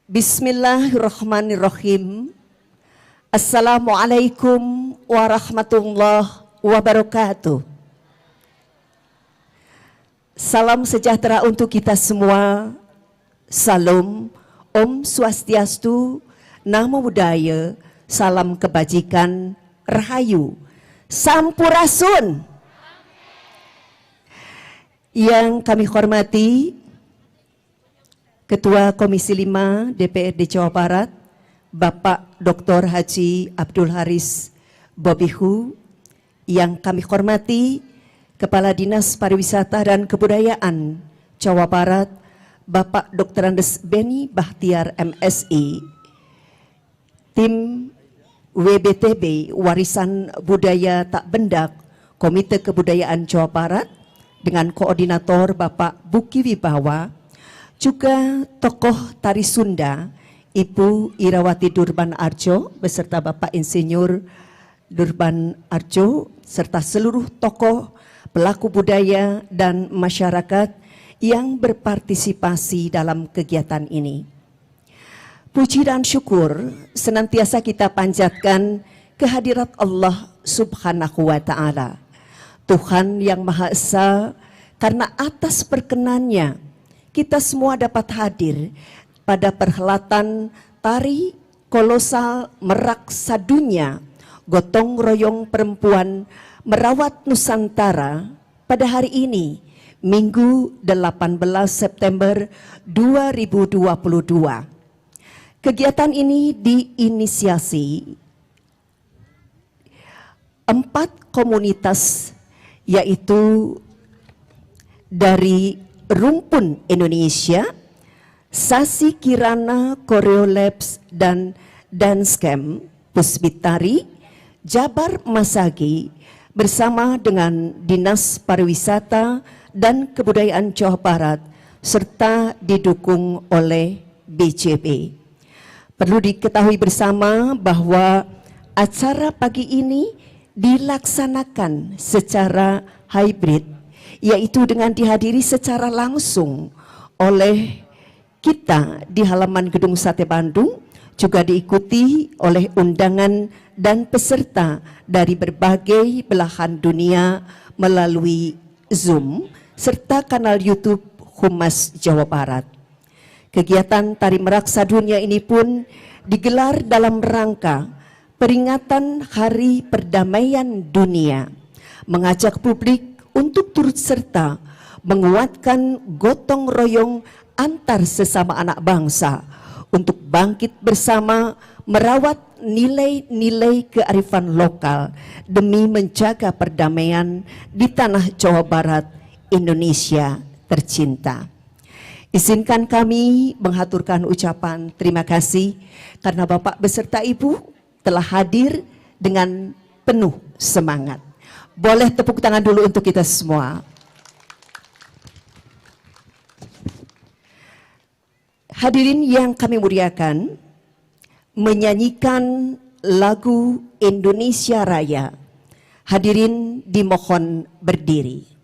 Bismillahirrahmanirrahim. Assalamualaikum warahmatullahi wabarakatuh. Salam sejahtera untuk kita semua. Salam, Om Swastiastu, Namo Buddhaya, salam kebajikan, Rahayu, Sampurasun. Yang kami hormati Ketua Komisi 5 DPRD Jawa Barat, Bapak Dr. Haji Abdul Haris Bobihu. Yang kami hormati Kepala Dinas Pariwisata dan Kebudayaan Jawa Barat, Bapak Dr. Andes Beni Bahtiar MSI. Tim WBTB Warisan Budaya Tak Bendak Komite Kebudayaan Jawa Barat dengan koordinator Bapak Buki Wibawa, juga tokoh tari Sunda Ibu Irawati Durban Arjo beserta Bapak Insinyur Durban Arjo serta seluruh tokoh pelaku budaya dan masyarakat yang berpartisipasi dalam kegiatan ini. Puji dan syukur senantiasa kita panjatkan kehadirat Allah Subhanahu wa Ta'ala, Tuhan yang Maha Esa, karena atas perkenannya kita semua dapat hadir pada perhelatan tari kolosal Merak Sadunya Gotong Royong Perempuan Merawat Nusantara pada hari ini, Minggu 18 September 2022. Kegiatan ini diinisiasi 4 komunitas, yaitu dari Rumpun Indonesia, Sasi Kirana Choreo Labs dan Dance Camp Puspitari, Jabar Masagi bersama dengan Dinas Pariwisata dan Kebudayaan Jawa Barat serta didukung oleh BCP. Perlu diketahui bersama bahwa acara pagi ini dilaksanakan secara hybrid, yaitu dengan dihadiri secara langsung oleh kita di halaman Gedung Sate Bandung, juga diikuti oleh undangan dan peserta dari berbagai belahan dunia melalui Zoom serta kanal YouTube Humas Jawa Barat. Kegiatan Tari Merak Sadunya ini pun digelar dalam rangka peringatan Hari Perdamaian Dunia, mengajak publik untuk turut serta menguatkan gotong royong antar sesama anak bangsa untuk bangkit bersama merawat nilai-nilai kearifan lokal demi menjaga perdamaian di tanah Jawa Barat, Indonesia tercinta. Izinkan kami menghaturkan ucapan terima kasih karena Bapak beserta Ibu telah hadir dengan penuh semangat. Boleh tepuk tangan dulu untuk kita semua. Hadirin yang kami muliakan, menyanyikan lagu Indonesia Raya. Hadirin dimohon berdiri.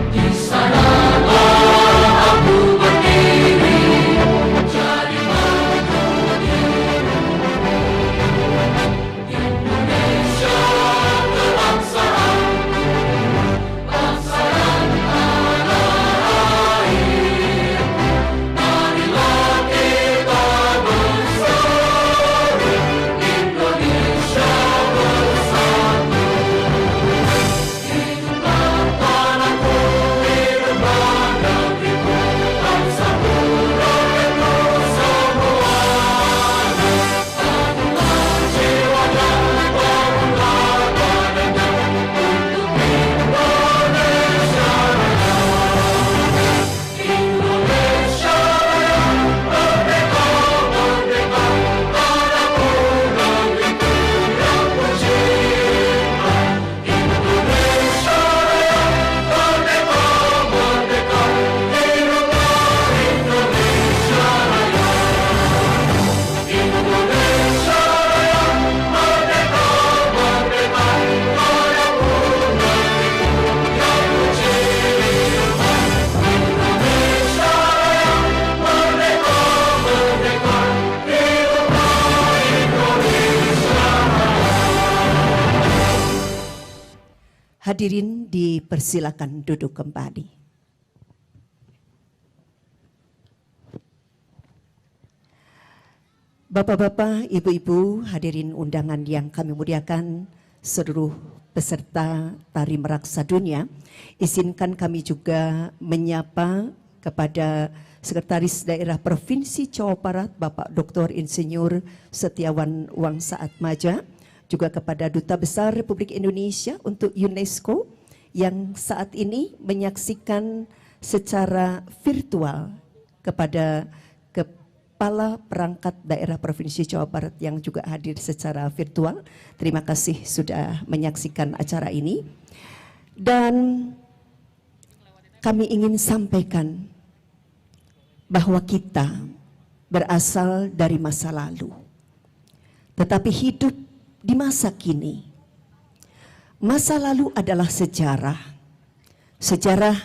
Di sana Hadirin dipersilakan duduk kembali. Bapak-bapak, ibu-ibu, hadirin undangan yang kami muliakan, seluruh peserta tari meraksa dunia, izinkan kami juga menyapa kepada Sekretaris Daerah Provinsi Jawa Barat, Bapak Dr. Insinyur Setiawan Wangsaatmaja, juga kepada Duta Besar Republik Indonesia untuk UNESCO yang saat ini menyaksikan secara virtual, kepada Kepala Perangkat Daerah Provinsi Jawa Barat yang juga hadir secara virtual. Terima kasih sudah menyaksikan acara ini. Dan kami ingin sampaikan bahwa kita berasal dari masa lalu, tetapi hidup di masa kini. Masa lalu adalah sejarah, sejarah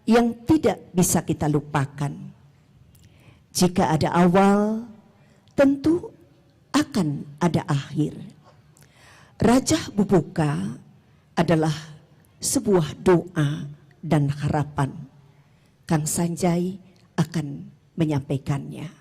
yang tidak bisa kita lupakan. Jika ada awal, tentu akan ada akhir. Rajah Bubuka adalah sebuah doa dan harapan. Kang Sanjay akan menyampaikannya.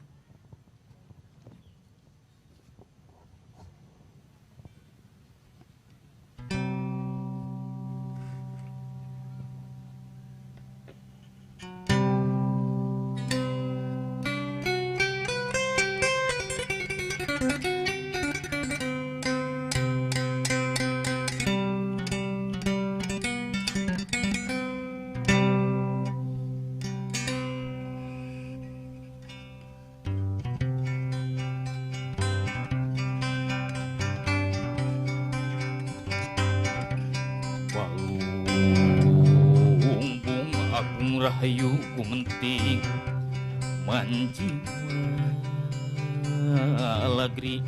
Rahayu kumenting manjiwa lagri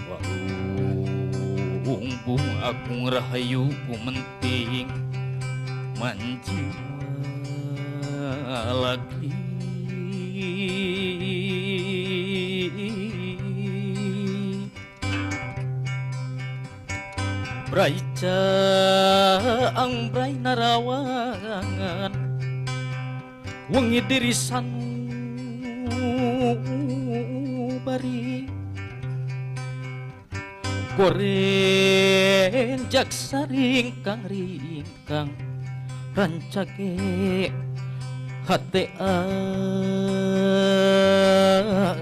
walung agung rahayu kumenting manjiwa lagri Braica ang bray narawangan wengi dirisan bari goren jak saringkang ringkang rancage hate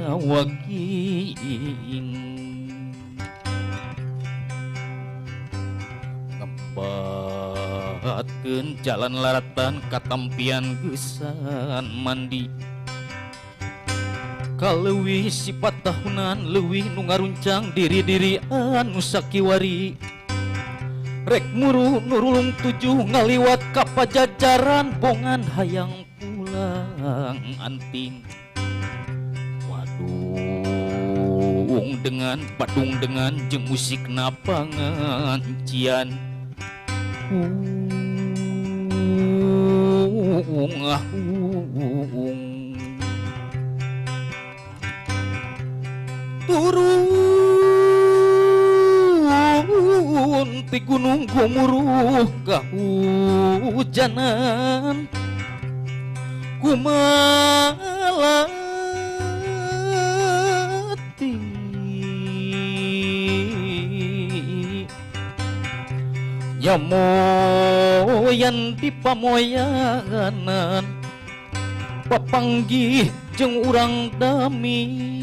awaging ngebatkeun jalan laratan katampian geusan mandi kaleuwih sifat tahunan leuwih nu ngaruncang diri-diri anu sakiwari rek muru nurulung tujuh ngaliwat ka pajajaran bongan hayang pulang anting wadung dengan padung dengan jeung musik napangancian turun ti gunung gumuruh kahujanan kumalati nyamoyan di pamoyanan papanggih jeung urang dami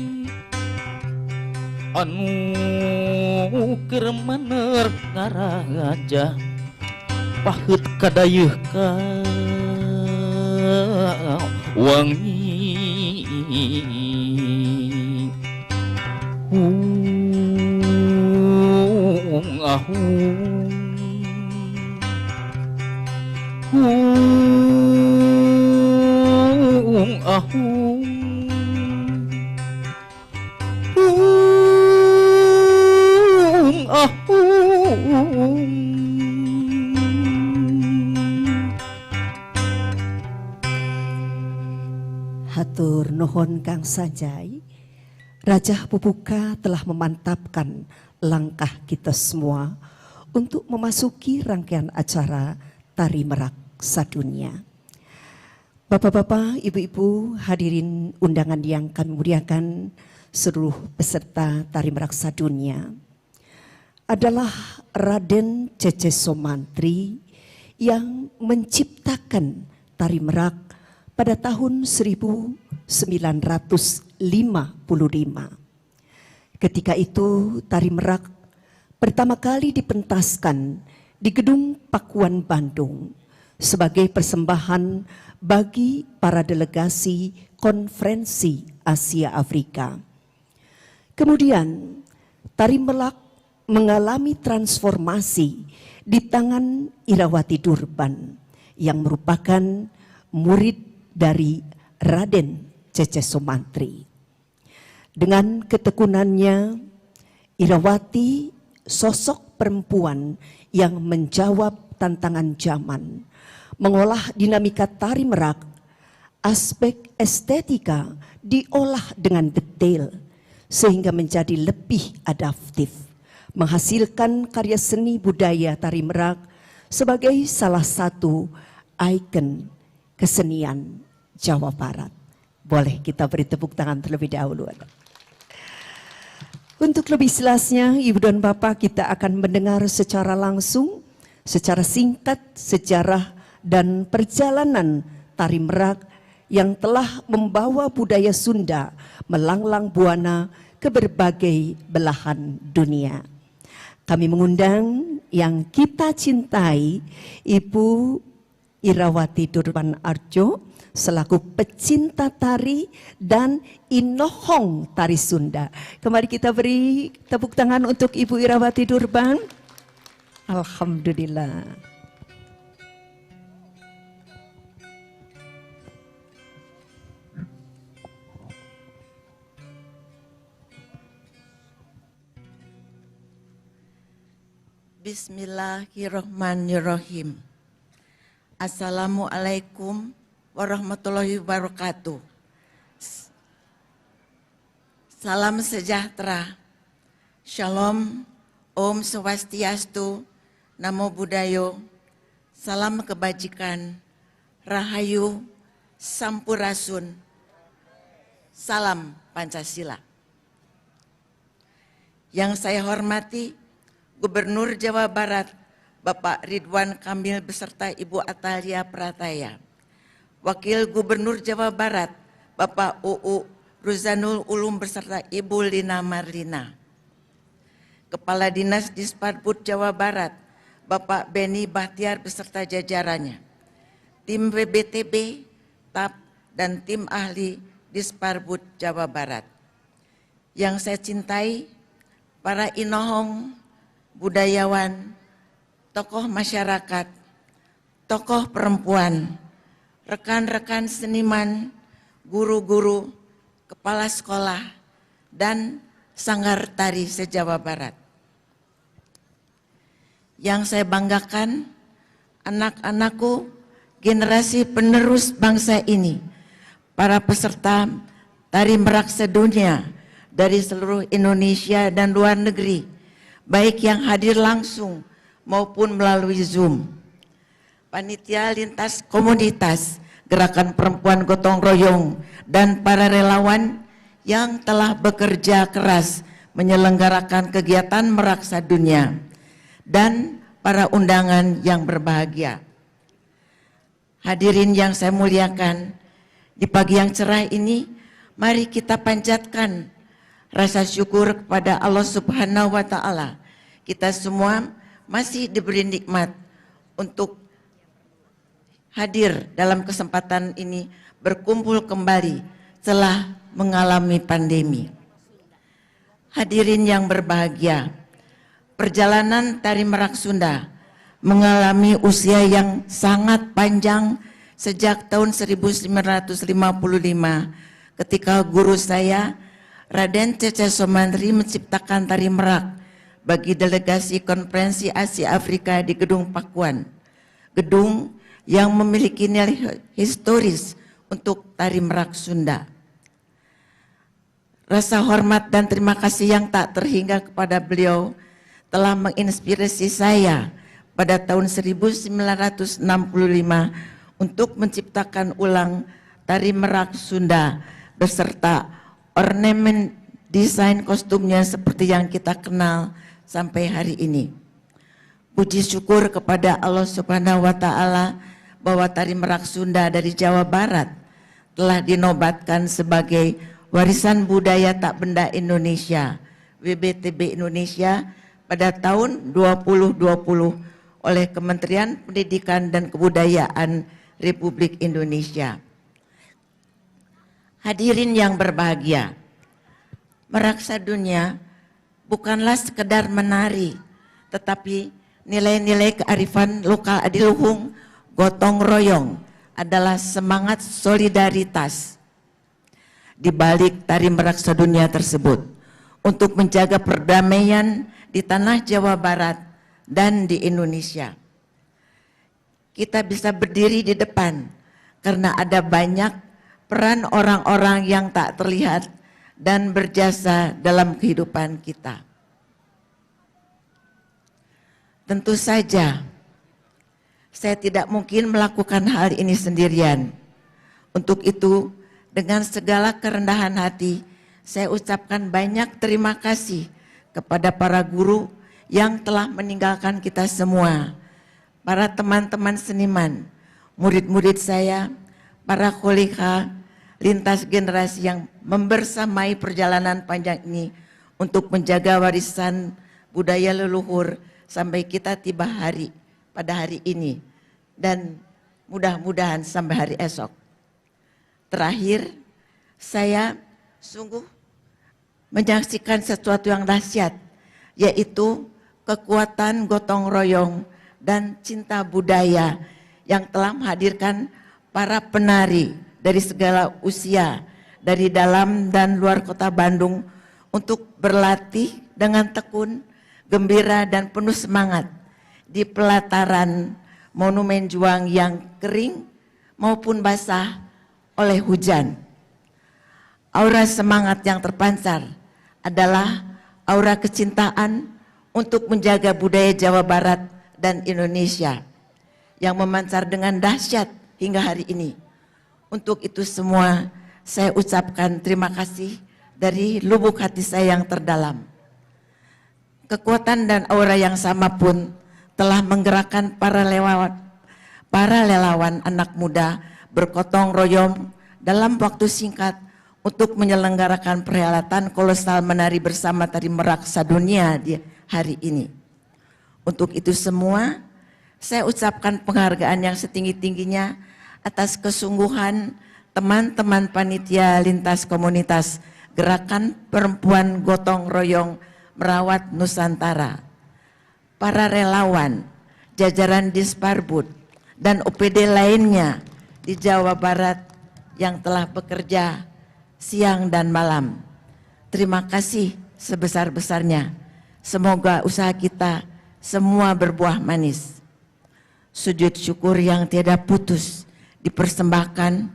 anu keur maner ngaraja paheut kadayeuh ka wangi ahung ahung Hatur nuhun Kang Sanjay. Rajah Bubuka telah memantapkan langkah kita semua untuk memasuki rangkaian acara Tari Merak Sadunia. Bapak-bapak, ibu-ibu, hadirin undangan yang kami muliakan, seluruh peserta Tari Merak Sadunia adalah Raden Cece Somantri yang menciptakan Tari Merak pada tahun 1955. Ketika itu Tari Merak pertama kali dipentaskan di Gedung Pakuan Bandung sebagai persembahan bagi para delegasi Konferensi Asia Afrika. Kemudian Tari Merak mengalami transformasi di tangan Irawati Durban yang merupakan murid dari Raden Cece Somantri. Dengan ketekunannya, Irawati sosok perempuan yang menjawab tantangan zaman, mengolah dinamika Tari Merak, aspek estetika diolah dengan detail sehingga menjadi lebih adaptif, menghasilkan karya seni budaya Tari Merak sebagai salah satu ikon kesenian Jawa Barat. Boleh kita beri tepuk tangan terlebih dahulu. Untuk lebih jelasnya, Ibu dan Bapak, kita akan mendengar secara langsung, secara singkat, sejarah dan perjalanan Tari Merak yang telah membawa budaya Sunda melanglang buana ke berbagai belahan dunia. Kami mengundang yang kita cintai, Ibu Irawati Durban Arjo, selaku pecinta tari dan inohong tari Sunda. Kembali kita beri tepuk tangan untuk Ibu Irawati Durban. Alhamdulillah. Bismillahirrahmanirrahim. Assalamualaikum warahmatullahi wabarakatuh. Salam sejahtera, Shalom, Om Swastiastu, Namo Buddhaya, salam kebajikan, Rahayu, Sampurasun, salam Pancasila. Yang saya hormati Gubernur Jawa Barat, Bapak Ridwan Kamil beserta Ibu Atalia Prataya. Wakil Gubernur Jawa Barat, Bapak UU Ruzanul Ulum beserta Ibu Lina Marlina. Kepala Dinas Disparbud Jawa Barat, Bapak Beni Bahtiar beserta jajarannya. Tim BBTB, TAP, dan tim ahli Disparbud Jawa Barat. Yang saya cintai, para inohong, budayawan, tokoh masyarakat, tokoh perempuan, rekan-rekan seniman, guru-guru, kepala sekolah, dan sanggar tari se-Jawa Barat. Yang saya banggakan, anak-anakku, generasi penerus bangsa ini, para peserta Tari Merak Sedunia dari seluruh Indonesia dan luar negeri, baik yang hadir langsung maupun melalui Zoom. Panitia lintas komunitas, gerakan perempuan gotong royong, dan para relawan yang telah bekerja keras menyelenggarakan kegiatan Merak Sadunia, dan para undangan yang berbahagia. Hadirin yang saya muliakan, di pagi yang cerah ini, mari kita panjatkan rasa syukur kepada Allah Subhanahu wa Ta'ala. Kita semua masih diberi nikmat untuk hadir dalam kesempatan ini, berkumpul kembali setelah mengalami pandemi. Hadirin yang berbahagia, perjalanan Tari Merak Sunda mengalami usia yang sangat panjang sejak tahun 1955 ketika guru saya Raden Cece Somantri menciptakan Tari Merak bagi delegasi Konferensi Asia Afrika di Gedung Pakuan, gedung yang memiliki nilai historis untuk Tari Merak Sunda. Rasa hormat dan terima kasih yang tak terhingga kepada beliau telah menginspirasi saya pada tahun 1965 untuk menciptakan ulang tari merak Sunda beserta ornamen desain kostumnya seperti yang kita kenal sampai hari ini. Puji syukur kepada Allah Subhanahu wa Ta'ala bahwa tari merak Sunda dari Jawa Barat telah dinobatkan sebagai warisan budaya tak benda Indonesia WBTB Indonesia pada tahun 2020 oleh Kementerian Pendidikan dan Kebudayaan Republik Indonesia. Hadirin yang berbahagia, merak Sadunya bukanlah sekedar menari, tetapi nilai-nilai kearifan lokal adiluhung, gotong royong adalah semangat solidaritas di balik tari merak Sadunya tersebut untuk menjaga perdamaian di tanah Jawa Barat dan di Indonesia. Kita bisa berdiri di depan karena ada banyak peran orang-orang yang tak terlihat dan berjasa dalam kehidupan kita. Tentu saja, saya tidak mungkin melakukan hal ini sendirian. Untuk itu, dengan segala kerendahan hati, saya ucapkan banyak terima kasih kepada para guru yang telah meninggalkan kita semua, para teman-teman seniman, murid-murid saya, para kolega, lintas generasi yang membersamai perjalanan panjang ini untuk menjaga warisan budaya leluhur sampai kita tiba pada hari ini dan mudah-mudahan sampai hari esok. Terakhir, saya sungguh menyaksikan sesuatu yang dahsyat, yaitu kekuatan gotong royong dan cinta budaya yang telah menghadirkan para penari dari segala usia, dari dalam dan luar kota Bandung untuk berlatih dengan tekun, gembira dan penuh semangat di pelataran Monumen Juang yang kering maupun basah oleh hujan. Aura semangat yang terpancar adalah aura kecintaan untuk menjaga budaya Jawa Barat dan Indonesia yang memancar dengan dahsyat hingga hari ini. Untuk itu semua saya ucapkan terima kasih dari lubuk hati saya yang terdalam. Kekuatan dan aura yang sama pun telah menggerakkan para relawan anak muda bergotong royong dalam waktu singkat untuk menyelenggarakan perhelatan kolosal menari bersama tari merak Sadunya di hari ini. Untuk itu semua, saya ucapkan penghargaan yang setinggi-tingginya atas kesungguhan teman-teman panitia lintas komunitas Gerakan Perempuan Gotong Royong Merawat Nusantara, para relawan, jajaran Disparbud, dan OPD lainnya di Jawa Barat yang telah bekerja siang dan malam. Terima kasih sebesar-besarnya. Semoga usaha kita semua berbuah manis. Sujud syukur yang tiada putus dipersembahkan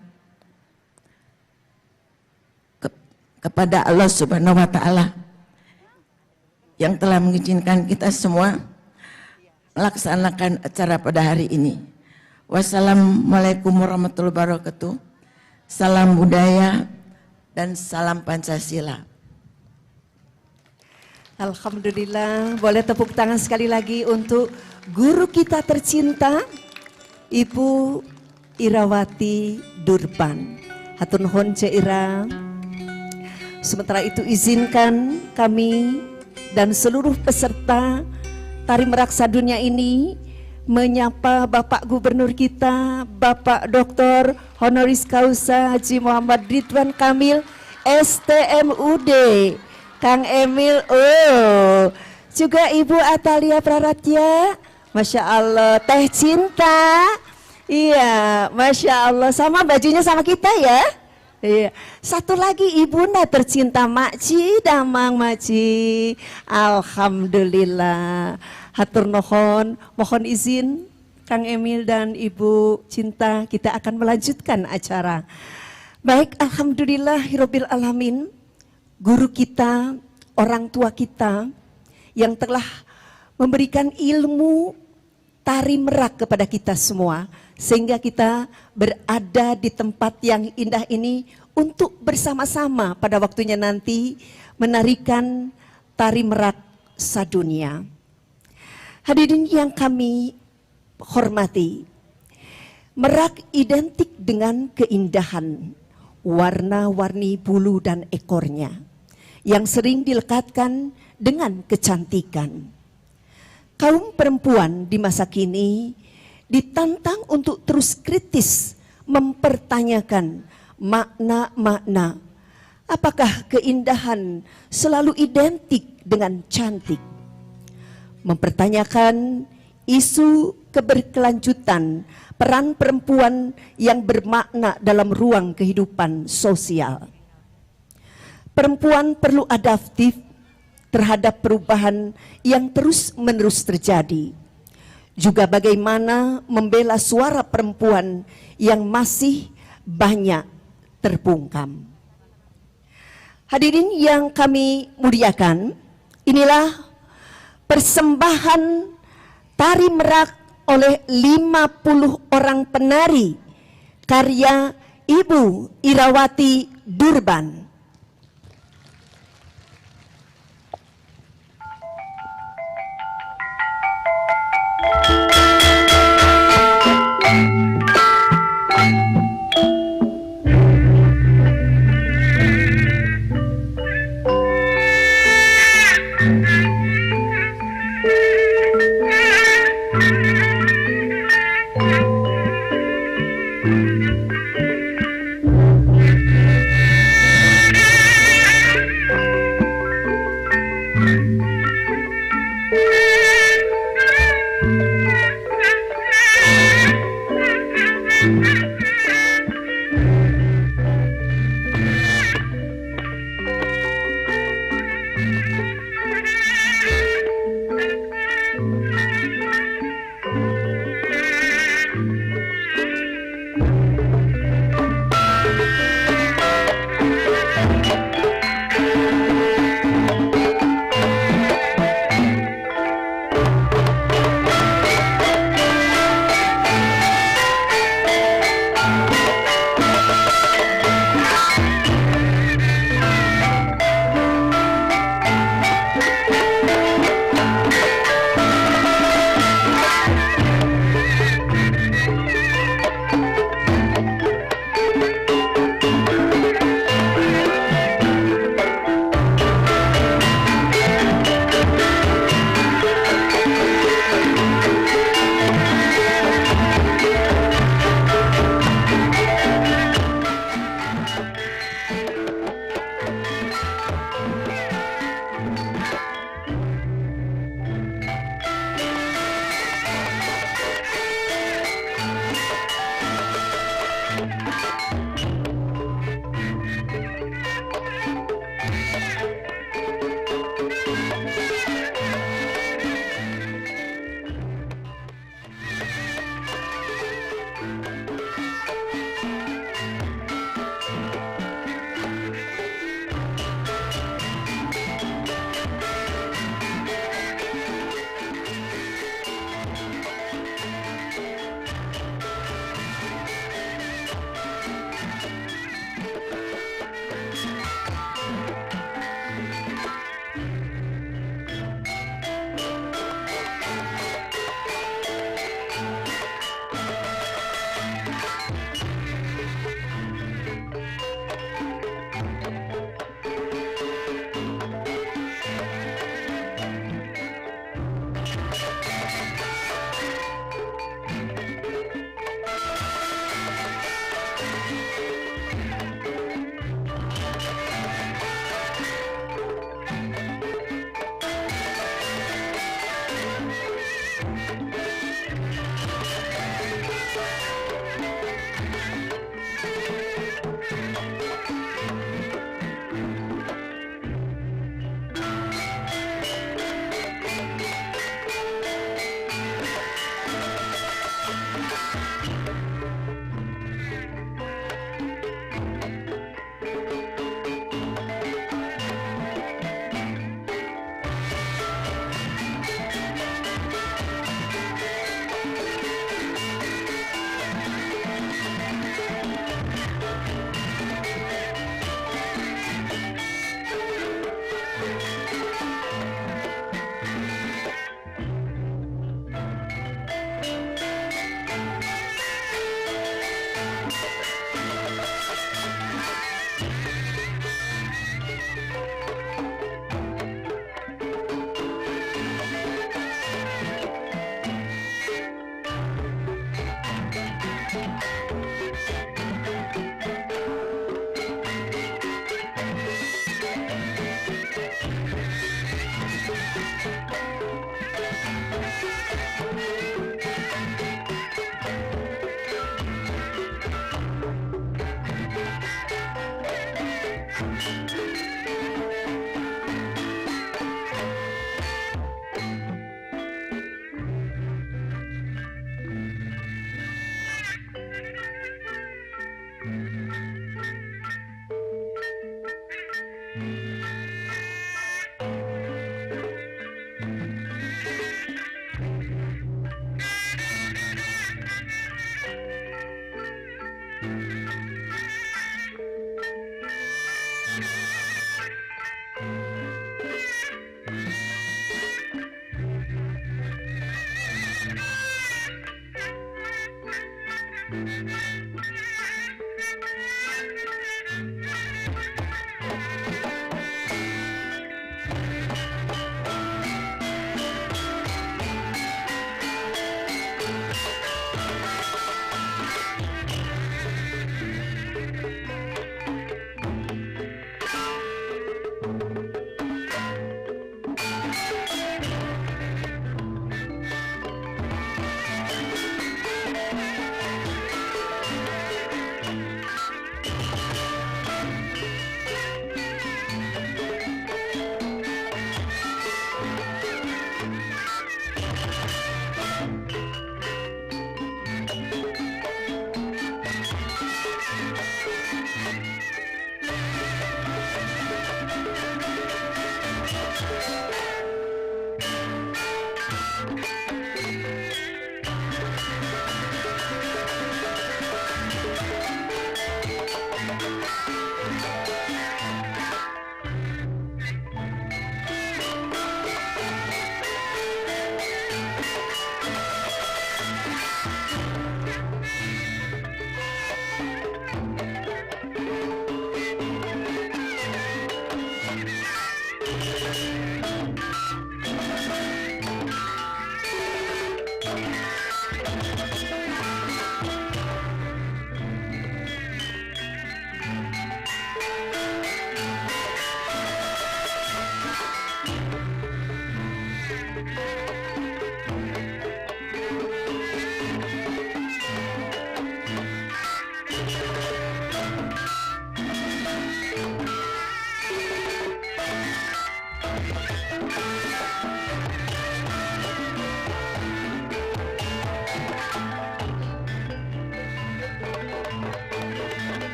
kepada Allah Subhanahu wa Ta'ala yang telah mengizinkan kita semua melaksanakan acara pada hari ini. Wassalamualaikum warahmatullahi wabarakatuh. Salam budaya dan salam Pancasila. Alhamdulillah, boleh tepuk tangan sekali lagi untuk guru kita tercinta, Ibu Irawati Durban. Hatur nuhun Ce Ira. Sementara itu izinkan kami dan seluruh peserta tari merak Sadunya ini menyapa Bapak Gubernur kita, Bapak Dr. Honoris Causa Haji Muhammad Ridwan Kamil, STMUD, Kang Emil, juga Ibu Atalia Praratya, Masya Allah, Teh Cinta, iya, Masya Allah, sama bajunya sama kita ya. Iya. Satu lagi ibunda tercinta Makci, Damang Makci. Alhamdulillah. Hatur nuhun, mohon izin Kang Emil dan Ibu Cinta, kita akan melanjutkan acara. Baik, alhamdulillahirabbil alamin. guru kita, orang tua kita yang telah memberikan ilmu tari merak kepada kita semua, sehingga kita berada di tempat yang indah ini untuk bersama-sama pada waktunya nanti menarikan tari merak sadunia. Hadirin yang kami hormati, merak identik dengan keindahan, warna-warni bulu dan ekornya yang sering dilekatkan dengan kecantikan. Kaum perempuan di masa kini ditantang untuk terus kritis mempertanyakan makna-makna. Apakah keindahan selalu identik dengan cantik? Mempertanyakan isu keberkelanjutan peran perempuan yang bermakna dalam ruang kehidupan sosial. Perempuan perlu adaptif terhadap perubahan yang terus-menerus terjadi. Juga bagaimana membela suara perempuan yang masih banyak terbungkam. Hadirin yang kami muliakan, inilah persembahan tari merak oleh 50 orang penari karya Ibu Irawati Durban.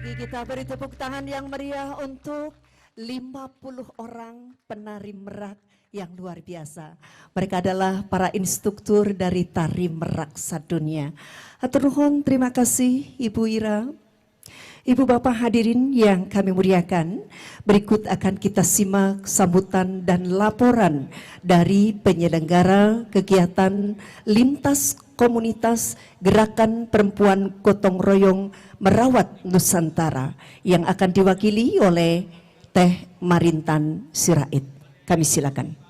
lagi kita beri tepuk tangan yang meriah untuk 50 orang penari merak yang luar biasa. Mereka adalah para instruktur dari tari merak sadunia. Hatur nuhun, terima kasih Ibu Ira. Ibu Bapak hadirin yang kami muliakan, berikut akan kita simak sambutan dan laporan dari penyelenggara kegiatan lintas komunitas Gerakan Perempuan Gotong Royong Merawat Nusantara yang akan diwakili oleh Teh Marintan Sirait. Kami silakan.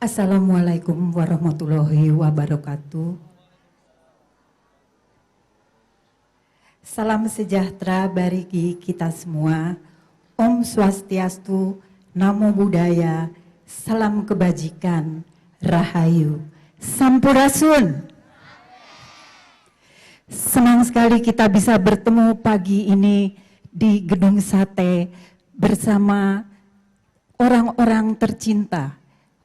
Assalamualaikum warahmatullahi wabarakatuh. Salam sejahtera bagi kita semua. Om Swastiastu, Namo Buddhaya, salam kebajikan, Rahayu, Sampurasun. Senang sekali kita bisa bertemu pagi ini di Gedung Sate bersama orang-orang tercinta.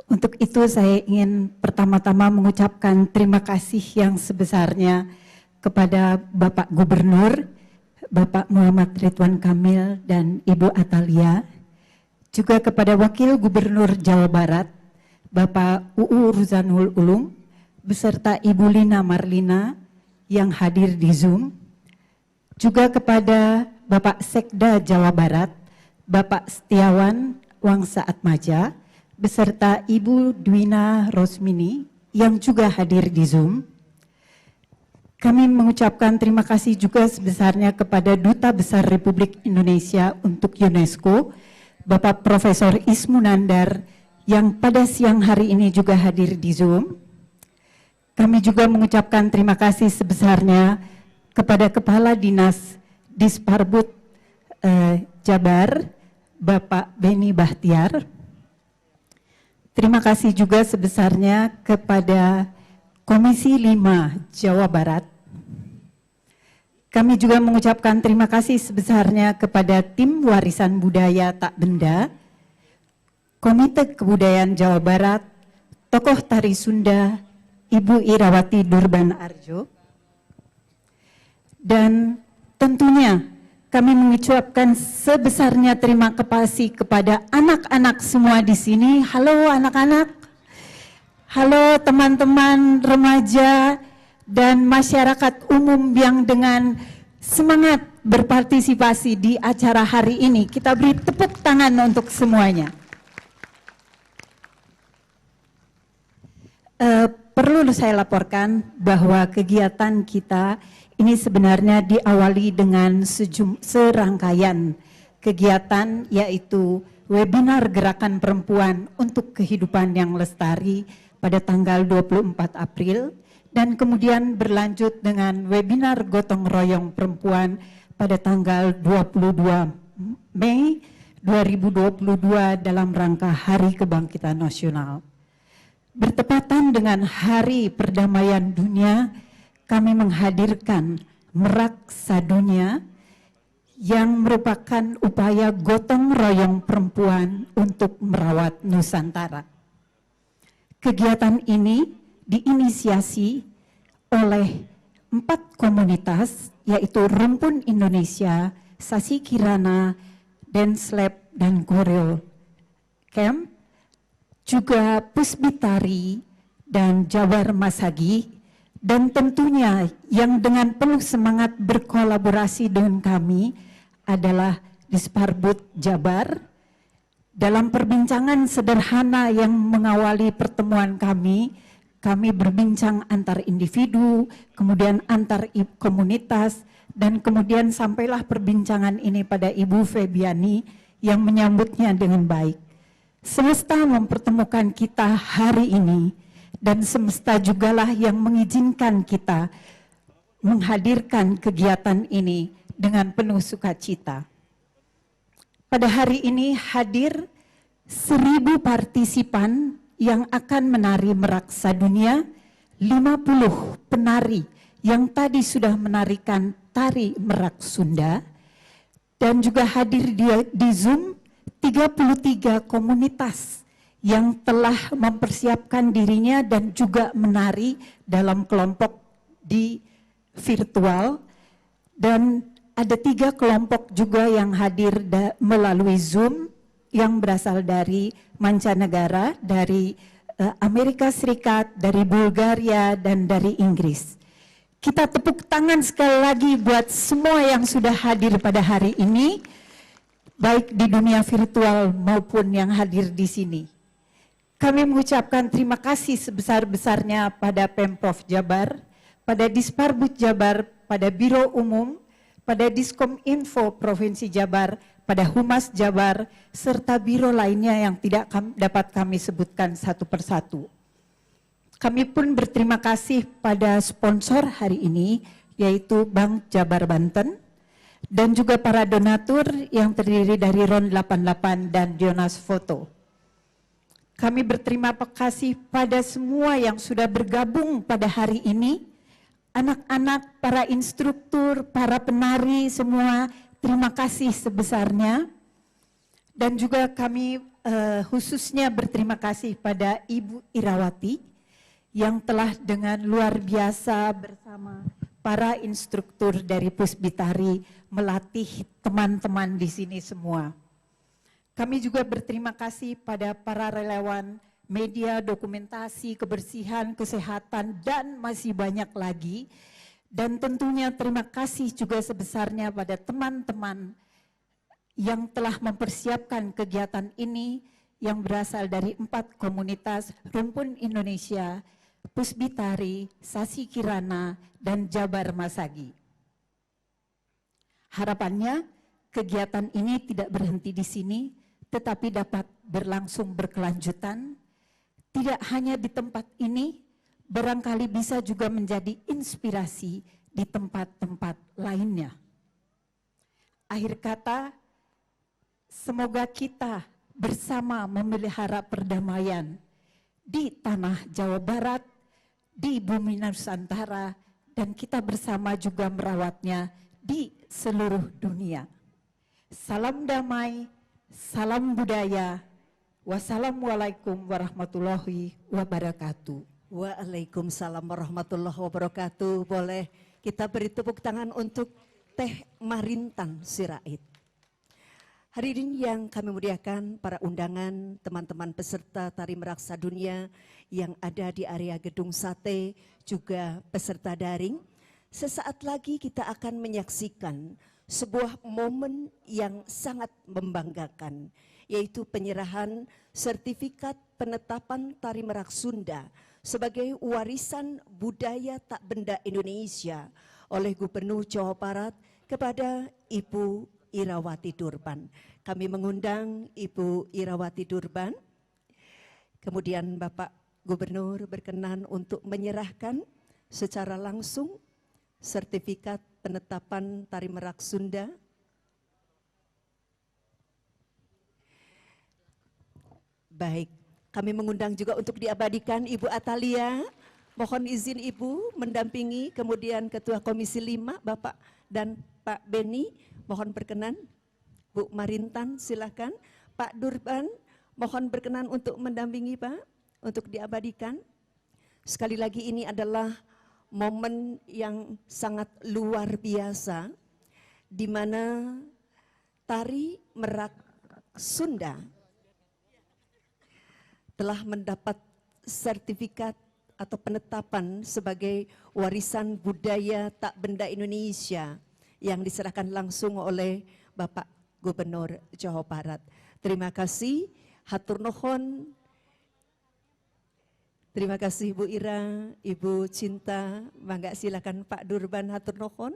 Untuk itu saya ingin pertama-tama mengucapkan terima kasih yang sebesarnya kepada Bapak Gubernur, Bapak Muhammad Ridwan Kamil dan Ibu Atalia. juga kepada Wakil Gubernur Jawa Barat, Bapak UU Ruzanul Ulum, beserta Ibu Lina Marlina yang hadir di Zoom, juga kepada Bapak Sekda Jawa Barat, Bapak Setiawan Wangsa Atmaja, beserta Ibu Dwina Rosmini yang juga hadir di Zoom. Kami mengucapkan terima kasih juga sebesarnya kepada Duta Besar Republik Indonesia untuk UNESCO, Bapak Profesor Ismu Nandar, yang pada siang hari ini juga hadir di Zoom. Kami juga mengucapkan terima kasih sebesarnya kepada Kepala Dinas Disparbud Jabar, Bapak Beni Bahtiar. Terima kasih juga sebesarnya kepada Komisi 5 Jawa Barat. Kami juga mengucapkan terima kasih sebesarnya kepada Tim Warisan Budaya Tak Benda, Komite Kebudayaan Jawa Barat, tokoh tari Sunda, Ibu Irawati Durban Arjo. Dan tentunya kami mengucapkan sebesarnya terima kasih kepada anak-anak semua di sini. Halo anak-anak, halo teman-teman remaja dan masyarakat umum yang dengan semangat berpartisipasi di acara hari ini. Kita beri tepuk tangan untuk semuanya. Perlu saya laporkan bahwa kegiatan kita ini sebenarnya diawali dengan serangkaian kegiatan, yaitu webinar Gerakan Perempuan untuk Kehidupan yang Lestari pada tanggal 24 April, dan kemudian berlanjut dengan webinar Gotong Royong Perempuan pada tanggal 22 Mei 2022 dalam rangka Hari Kebangkitan Nasional. Bertepatan dengan Hari Perdamaian Dunia, kami menghadirkan Merak Sadunia yang merupakan upaya gotong royong perempuan untuk merawat Nusantara. Kegiatan ini diinisiasi oleh 4 komunitas, yaitu Rumpun Indonesia, Sasi Kirana, Dance Lab, dan Koreo Camp, juga Pusbitari dan Jabar Masagi, dan tentunya yang dengan penuh semangat berkolaborasi dengan kami adalah Disparbud Jabar. Dalam perbincangan sederhana yang mengawali pertemuan kami berbincang antar individu, kemudian antar komunitas, dan kemudian sampailah perbincangan ini pada Ibu Febiani yang menyambutnya dengan baik. Semesta mempertemukan kita hari ini, dan semesta jugalah yang mengizinkan kita menghadirkan kegiatan ini dengan penuh sukacita. Pada hari ini hadir 1.000 partisipan yang akan menari Merak Sadunia, 50 penari yang tadi sudah menarikan tari Merak Sunda, dan juga hadir di Zoom 33 komunitas yang telah mempersiapkan dirinya dan juga menari dalam kelompok di virtual, dan ada 3 kelompok juga yang hadir melalui Zoom yang berasal dari mancanegara, dari Amerika Serikat, dari Bulgaria, dan dari Inggris. Kita tepuk tangan sekali lagi buat semua yang sudah hadir pada hari ini, baik di dunia virtual maupun yang hadir di sini. Kami mengucapkan terima kasih sebesar-besarnya pada Pemprov Jabar, pada Disparbud Jabar, pada Biro Umum, pada Diskominfo Provinsi Jabar, pada Humas Jabar, serta biro lainnya yang tidak dapat kami sebutkan satu persatu. Kami pun berterima kasih pada sponsor hari ini, yaitu Bank Jabar Banten, dan juga para donatur yang terdiri dari RON 88 dan Jonas Foto. Kami berterima kasih pada semua yang sudah bergabung pada hari ini, anak-anak, para instruktur, para penari semua, terima kasih sebesarnya. Dan juga kami khususnya berterima kasih pada Ibu Irawati yang telah dengan luar biasa bersama para instruktur dari Pusbitari melatih teman-teman di sini semua. Kami juga berterima kasih pada para relawan media, dokumentasi, kebersihan, kesehatan, dan masih banyak lagi. Dan tentunya terima kasih juga sebesarnya pada teman-teman yang telah mempersiapkan kegiatan ini yang berasal dari 4 komunitas Rumpun Indonesia, Pusbitari, Sasi Kirana, dan Jabar Masagi. Harapannya kegiatan ini tidak berhenti di sini, tetapi dapat berlangsung berkelanjutan. Tidak hanya di tempat ini, barangkali bisa juga menjadi inspirasi di tempat-tempat lainnya. Akhir kata, semoga kita bersama memelihara perdamaian di tanah Jawa Barat, di bumi Nusantara, dan kita bersama juga merawatnya di seluruh dunia. Salam damai, salam budaya, wassalamualaikum warahmatullahi wabarakatuh. Waalaikumsalam warahmatullahi wabarakatuh. Boleh kita beri tepuk tangan untuk Teh Marintan Sirait. Hadirin yang kami muliakan, para undangan, teman-teman peserta Tari Merak Sadunia yang ada di area Gedung Sate, juga peserta daring. Sesaat lagi kita akan menyaksikan sebuah momen yang sangat membanggakan, yaitu penyerahan sertifikat penetapan Tari Merak Sunda sebagai warisan budaya tak benda Indonesia oleh Gubernur Jawa Barat kepada Ibu Irawati Durban. Kami mengundang Ibu Irawati Durban, kemudian Bapak Gubernur berkenan untuk menyerahkan secara langsung sertifikat penetapan Tari Merak Sunda. Baik, kami mengundang juga untuk diabadikan Ibu Atalia. Mohon izin Ibu mendampingi, kemudian Ketua Komisi 5 Bapak dan Pak Beni, mohon berkenan. Bu Marintan silakan. Pak Durban, mohon berkenan untuk mendampingi Pak, untuk diabadikan. Sekali lagi ini adalah momen yang sangat luar biasa, di mana Tari Merak Sunda telah mendapat sertifikat atau penetapan sebagai warisan budaya tak benda Indonesia yang diserahkan langsung oleh Bapak Gubernur Jawa Barat. Terima kasih, hatur nuhun. Terima kasih Bu Ira, Ibu Cinta, mangga silakan Pak Durban, hatur nuhun.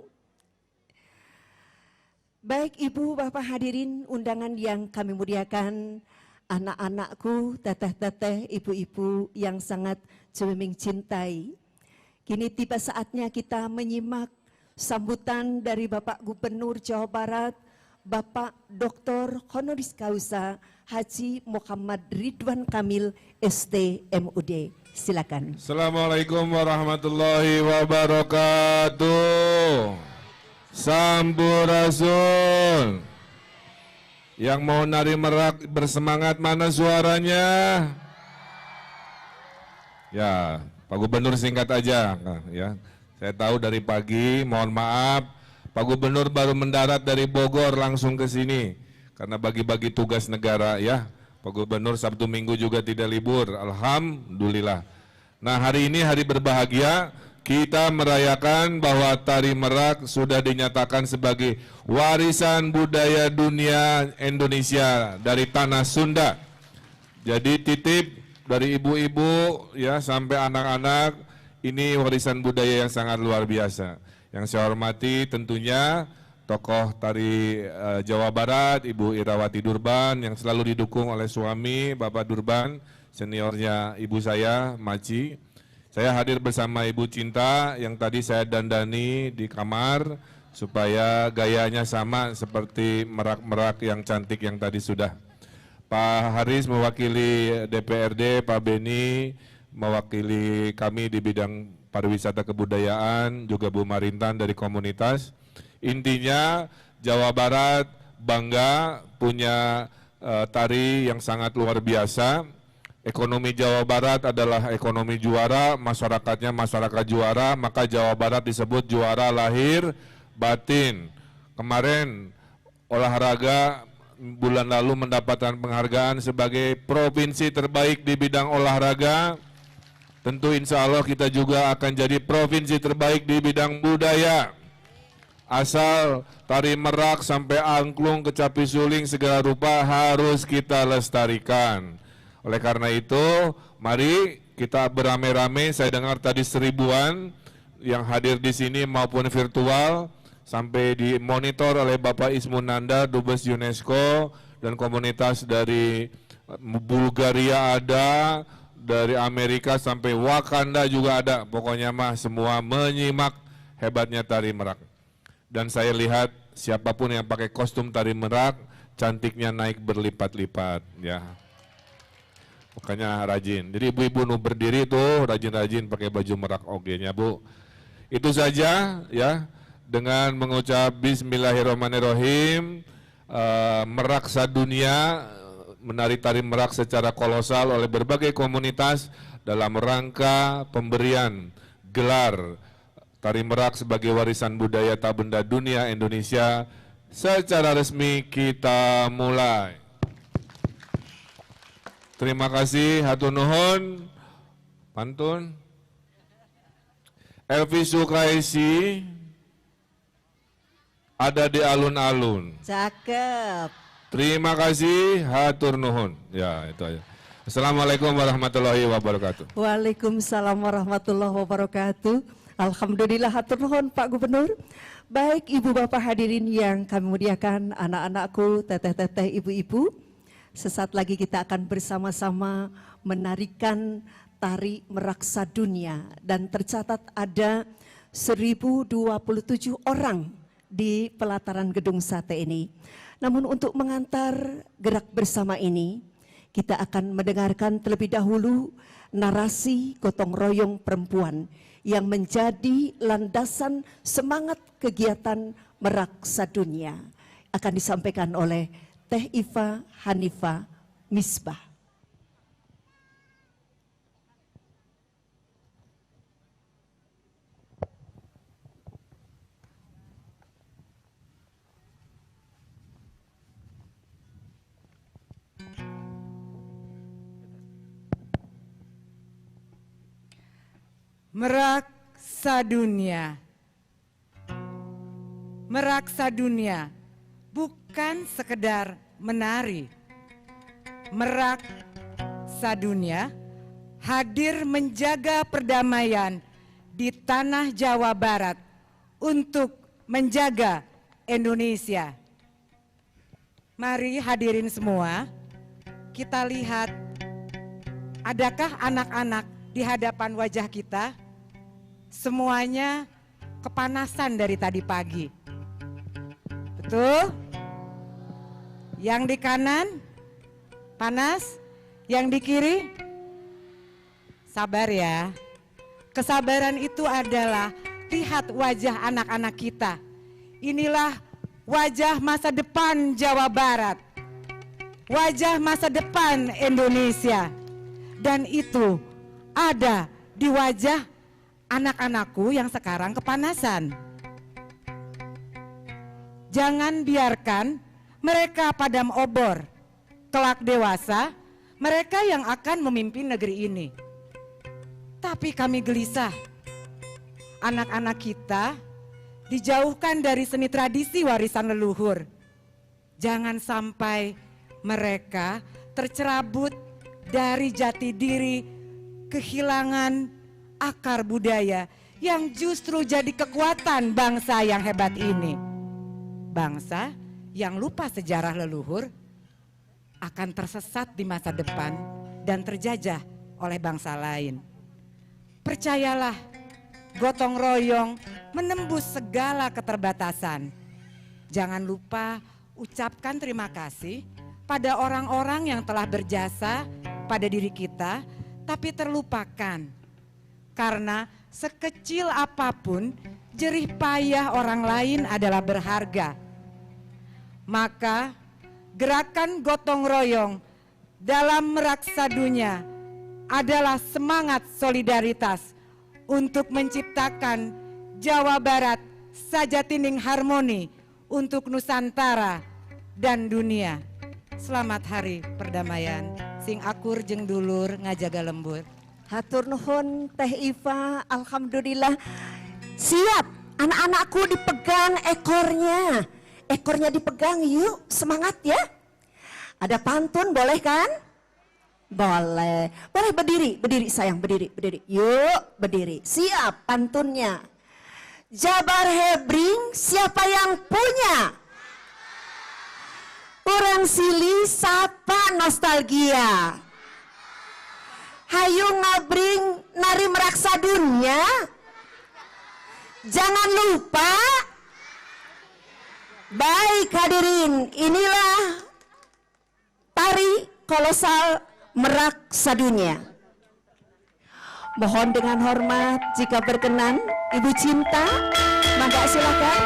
Baik Ibu, Bapak hadirin undangan yang kami muliakan, anak-anakku, teteh-teteh, ibu-ibu yang sangat cemiming cintai. Kini tiba saatnya kita menyimak sambutan dari Bapak Gubernur Jawa Barat, Bapak Dr. Honoris Causa Haji Muhammad Ridwan Kamil ST.MUD. Silakan. Assalamualaikum warahmatullahi wabarakatuh. Sampurasun. Yang mau nari merak bersemangat, mana suaranya? Ya, Pak Gubernur singkat aja ya. Saya tahu dari pagi, mohon maaf, Pak Gubernur baru mendarat dari Bogor langsung ke sini karena bagi-bagi tugas negara ya. Pak Gubernur Sabtu Minggu juga tidak libur, alhamdulillah. Nah, hari ini hari berbahagia, kita merayakan bahwa Tari Merak sudah dinyatakan sebagai warisan budaya dunia Indonesia dari tanah Sunda. Jadi titip dari ibu-ibu ya sampai anak-anak, ini warisan budaya yang sangat luar biasa. Yang saya hormati tentunya tokoh tari Jawa Barat, Ibu Irawati Durban yang selalu didukung oleh suami Bapak Durban, seniornya ibu saya, Maci. Saya hadir bersama Ibu Cinta yang tadi saya dandani di kamar supaya gayanya sama seperti merak-merak yang cantik yang tadi sudah. Pak Haris mewakili DPRD, Pak Beni mewakili kami di bidang pariwisata kebudayaan, juga Bu Marintan dari komunitas. Intinya Jawa Barat bangga punya tari yang sangat luar biasa. Ekonomi Jawa Barat adalah ekonomi juara, masyarakatnya masyarakat juara, maka Jawa Barat disebut juara lahir batin. Kemarin olahraga bulan lalu mendapatkan penghargaan sebagai provinsi terbaik di bidang olahraga. Tentu insya Allah kita juga akan jadi provinsi terbaik di bidang budaya. Asal tari merak sampai angklung, kecapi suling segala rupa harus kita lestarikan. Oleh karena itu, mari kita beramai-ramai. Saya dengar tadi 1000-an yang hadir di sini maupun virtual, sampai dimonitor oleh Bapak Ismunanda, Dubes UNESCO, dan komunitas dari Bulgaria ada, dari Amerika sampai Wakanda juga ada. Pokoknya mah semua menyimak hebatnya tari merak. Dan saya lihat siapapun yang pakai kostum tari merak, cantiknya naik berlipat-lipat, ya. Makanya rajin. Jadi ibu-ibu nu berdiri tuh rajin-rajin pakai baju merak oge-nya, Bu. Itu saja ya. Dengan mengucap Bismillahirrahmanirrahim, merak sadunia, menari tari merak secara kolosal oleh berbagai komunitas dalam rangka pemberian gelar tari merak sebagai warisan budaya tak benda dunia Indonesia secara resmi kita mulai. Terima kasih, hatur nuhun, pantun. Elvi Sukaisi ada di alun-alun. Cakep. Terima kasih, hatur nuhun. Ya, itu aja. Assalamualaikum warahmatullahi wabarakatuh. Waalaikumsalam warahmatullahi wabarakatuh. Alhamdulillah, hatur nuhun Pak Gubernur. Baik Ibu Bapak hadirin yang kami muliakan, anak-anakku, teteh-teteh, ibu-ibu. Sesaat lagi kita akan bersama-sama menarikan tari merak sadunia, dan tercatat ada 1027 orang di pelataran Gedung Sate ini. Namun untuk mengantar gerak bersama ini, kita akan mendengarkan terlebih dahulu narasi gotong royong perempuan yang menjadi landasan semangat kegiatan merak sadunia. Akan disampaikan oleh Teh Iva Hanifah Misbah. Merak sadunia. Merak sadunia bukan sekedar menari. Merak sadunia hadir menjaga perdamaian di tanah Jawa Barat untuk menjaga Indonesia. Mari hadirin semua, kita lihat adakah anak-anak di hadapan wajah kita? Semuanya kepanasan dari tadi pagi. Betul? Yang di kanan panas, yang di kiri sabar ya. Kesabaran itu adalah lihat wajah anak-anak kita. Inilah wajah masa depan Jawa Barat. Wajah masa depan Indonesia. Dan itu ada di wajah anak-anakku yang sekarang kepanasan. Jangan biarkan mereka padam obor. Kelak dewasa, mereka yang akan memimpin negeri ini. Tapi kami gelisah. Anak-anak kita dijauhkan dari seni tradisi warisan leluhur. Jangan sampai mereka tercerabut dari jati diri, kehilangan akar budaya yang justru jadi kekuatan bangsa yang hebat ini. Bangsa yang lupa sejarah leluhur akan tersesat di masa depan dan terjajah oleh bangsa lain. Percayalah, gotong royong menembus segala keterbatasan. Jangan lupa ucapkan terima kasih pada orang-orang yang telah berjasa pada diri kita, tapi terlupakan. Karena sekecil apapun, jerih payah orang lain adalah berharga. Maka gerakan gotong royong dalam merak sadunia adalah semangat solidaritas untuk menciptakan Jawa Barat sajatining harmoni untuk Nusantara dan dunia. Selamat Hari Perdamaian. Sing akur jeng dulur ngajaga lembur. Hatur nuhun Teh Iva, alhamdulillah. Siap, anak-anakku dipegang ekornya. Ekornya dipegang, yuk semangat ya. Ada pantun boleh kan? Boleh. Boleh berdiri sayang, berdiri. Yuk berdiri, siap pantunnya. Jabar hebring siapa yang punya? Orang silih sapa nostalgia. Hayu ngabring nari meraksa dunia. Jangan lupa. Baik hadirin, inilah tari kolosal merak sadunia. Mohon dengan hormat jika berkenan, Ibu Cinta, mangga silakan.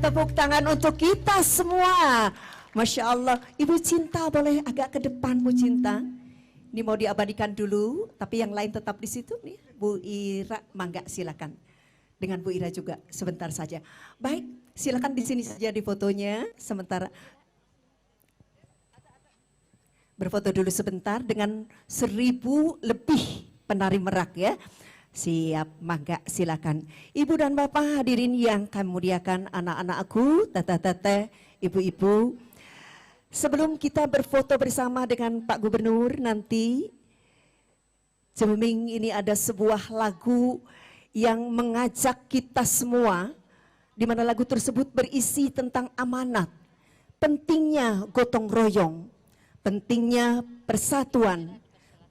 tepuk tangan untuk kita semua. Masya Allah. Ibu Cinta boleh agak ke depan Bu Cinta. Ini mau diabadikan dulu, tapi yang lain tetap di situ nih. Bu Ira, mangga silakan. Dengan Bu Ira juga sebentar saja. Baik, silakan di sini saja di fotonya. Sementara berfoto dulu sebentar dengan 1000 lebih penari merak ya. Siap, mangga silakan. Ibu dan Bapak hadirin yang kami muliakan, anak-anakku, teteh-teteh, ibu-ibu. Sebelum kita berfoto bersama dengan Pak Gubernur nanti, Cememing ini ada sebuah lagu yang mengajak kita semua, di mana lagu tersebut berisi tentang amanat, pentingnya gotong royong, pentingnya persatuan,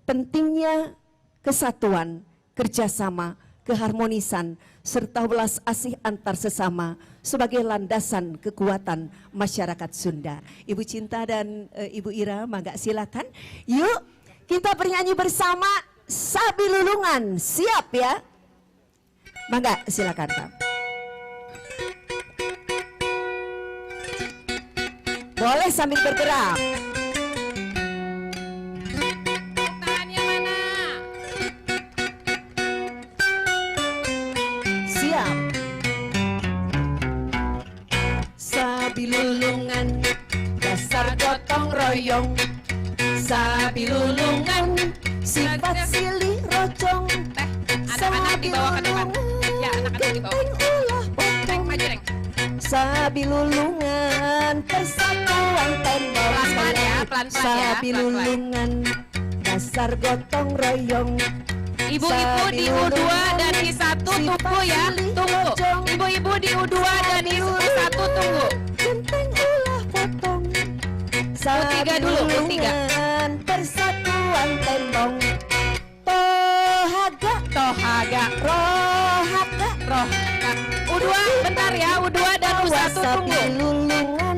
pentingnya kesatuan, kerjasama, keharmonisan, serta belas asih antar sesama sebagai landasan kekuatan masyarakat Sunda. Ibu Cinta dan Ibu Ira, mangga silakan. Yuk kita bernyanyi bersama Sabi Lulungan. Siap ya? Mangga silakan Kak. Boleh sambil bergerak. Tangannya mana? Siap. Sabi lulungan, dasar gotong royong. Sabi lulungan, sifat silih rojong. Anak-anak dibawa ke depan. Ya, anak-anak dibawa. Neng, maju Neng. Sabi lulungan, persatuan tembok. Pelan-pelan ya, pelan-pelan ya, Sabi pelan-pelan. lulungan, dasar gotong royong. Ibu-ibu di U2 dan di 1 tunggu ya, tunggu. Ibu-ibu di U2 dan di 1 tunggu. Genteng ulah potong. U3 dulu, U3. Persatuan tembong. Tohaga, Tohaga, rohaga, roh. Nah, U2 bentar ya, U2 dan U1 tunggu. lulungan.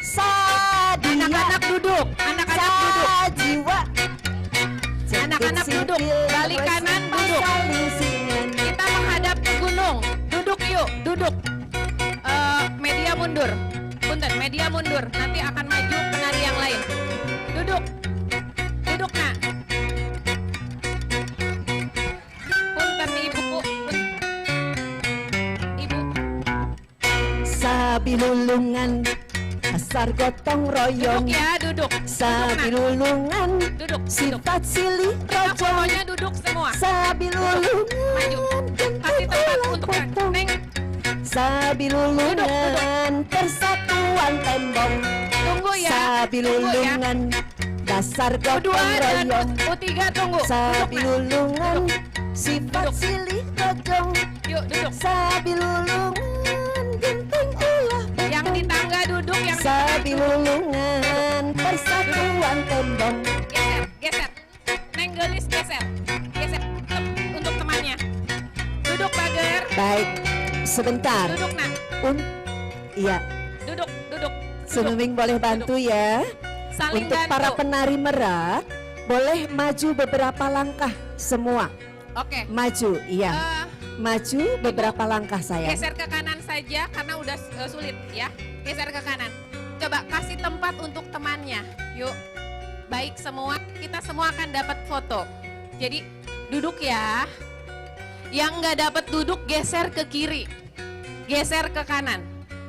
Sadia, Anak-anak duduk, anak-anak duduk. Sajiwa. Anak-anak duduk, balik kanan duduk. Kita menghadap ke gunung. Duduk yuk, duduk. Media mundur. Punten, media mundur. Nanti akan maju penari yang lain. Duduk. Duduk, Nak. Punten, Ibu. Ibu. Sabi lulungan, asar gotong royong. Duduk ya, duduk. Sabi Duduk, Nak. lulungan, Duduk, duduk. sifat silih Kita rojong. pokoknya duduk semua. Sabi lulungan, Maju. Kasih tempat untuk Neng. Sabi lulungan, persatuan tembong. Tunggu ya. Sabi Tunggu ya. lulungan, dasar U2 gotong dan royong. U3 tunggu. Sabi Duduk, Nak. lulungan, Duduk. sifat Duduk. silih rojong. Yuk, duduk. Sabi lulungan, genteng ulah Yang di tangga duduk, yang di tangga Sabi duduk. lulungan, persatuan tembong. Geser, geser. Neng gelis geser. Geser untuk temannya. Duduk, Bager. Baik, sebentar. Duduk, Nak. Iya, Duduk, duduk. Sememing boleh bantu ya. Saling Untuk bantu. para penari merak, boleh maju beberapa langkah semua. Oke. Maju, iya. Eh, Maju beberapa langkah saya. geser ke kanan saja karena udah sulit ya. Geser ke kanan. Coba kasih tempat untuk temannya. Yuk. Baik semua, kita semua akan dapat foto. Jadi duduk ya. Yang nggak dapat duduk geser ke kiri. Geser ke kanan.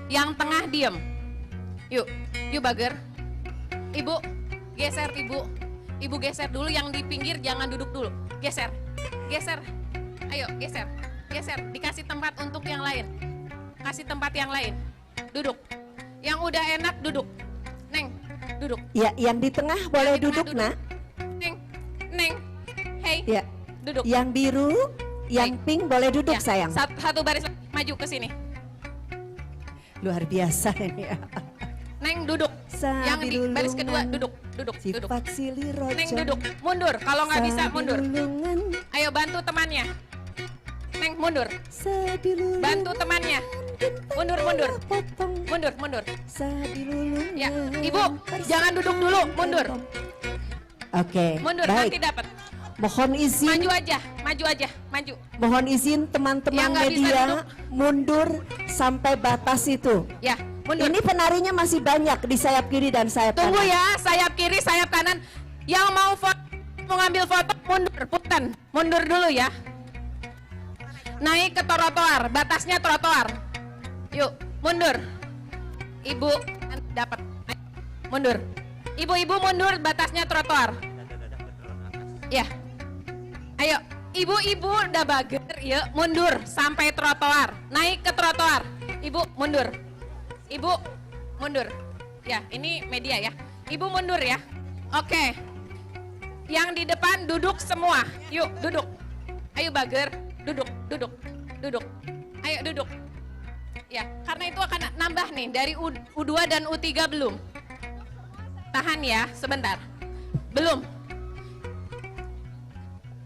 Yang tengah diem. Yuk, yuk Bager. Ibu, geser Ibu. Ibu geser dulu, yang di pinggir jangan duduk dulu. Geser, geser. Ayo geser, geser. Dikasih tempat untuk yang lain. Kasih tempat yang lain. Duduk. Yang udah enak duduk. Neng, duduk. Ya, yang di tengah boleh di tengah duduk, duduk. Nak. Neng, Neng. Hey, Ya. duduk. Yang biru, yang Baik. pink boleh duduk, Ya, sayang. Satu baris maju ke sini. Luar biasa ini ya. Neng duduk. Sabi Yang di baris kedua lulungan, duduk, duduk, duduk. Sifat silih rojong. Neng duduk, mundur. Kalau nggak bisa Sabi mundur. lulungan, Ayo bantu temannya. Neng mundur. sabi lulungan, Bantu temannya. Mundur, mundur. potong. Mundur, mundur. Sabi lulungan, Ya, Ibu, jangan duduk dulu, mundur. Oke, Mundur, baik. nanti dapat. Mohon izin, Maju aja, maju aja, maju. mohon izin teman-teman Yang nggak bisa media duduk. mundur sampai batas itu. Ya, mundur. Ini penarinya masih banyak di sayap kiri dan sayap Tunggu kanan. ya, sayap kiri, sayap kanan. Yang mau foto, mau ngambil foto, mundur, punten. Mundur dulu ya. Naik ke trotoar, batasnya trotoar. Yuk, mundur. Ibu, dapat. Ayo, mundur. Ibu-ibu mundur, batasnya trotoar. Ya. Ayo, ibu-ibu udah bager, yuk mundur sampai trotoar. Naik ke trotoar. Ibu mundur. Ibu mundur. Ya, ini media ya. Ibu mundur ya. Oke. Yang di depan duduk semua. Yuk, duduk. Ayo bager, duduk, duduk, duduk. Ayo duduk. Ya, karena itu akan nambah nih dari U2 dan U3 belum. Tahan ya, sebentar. Belum.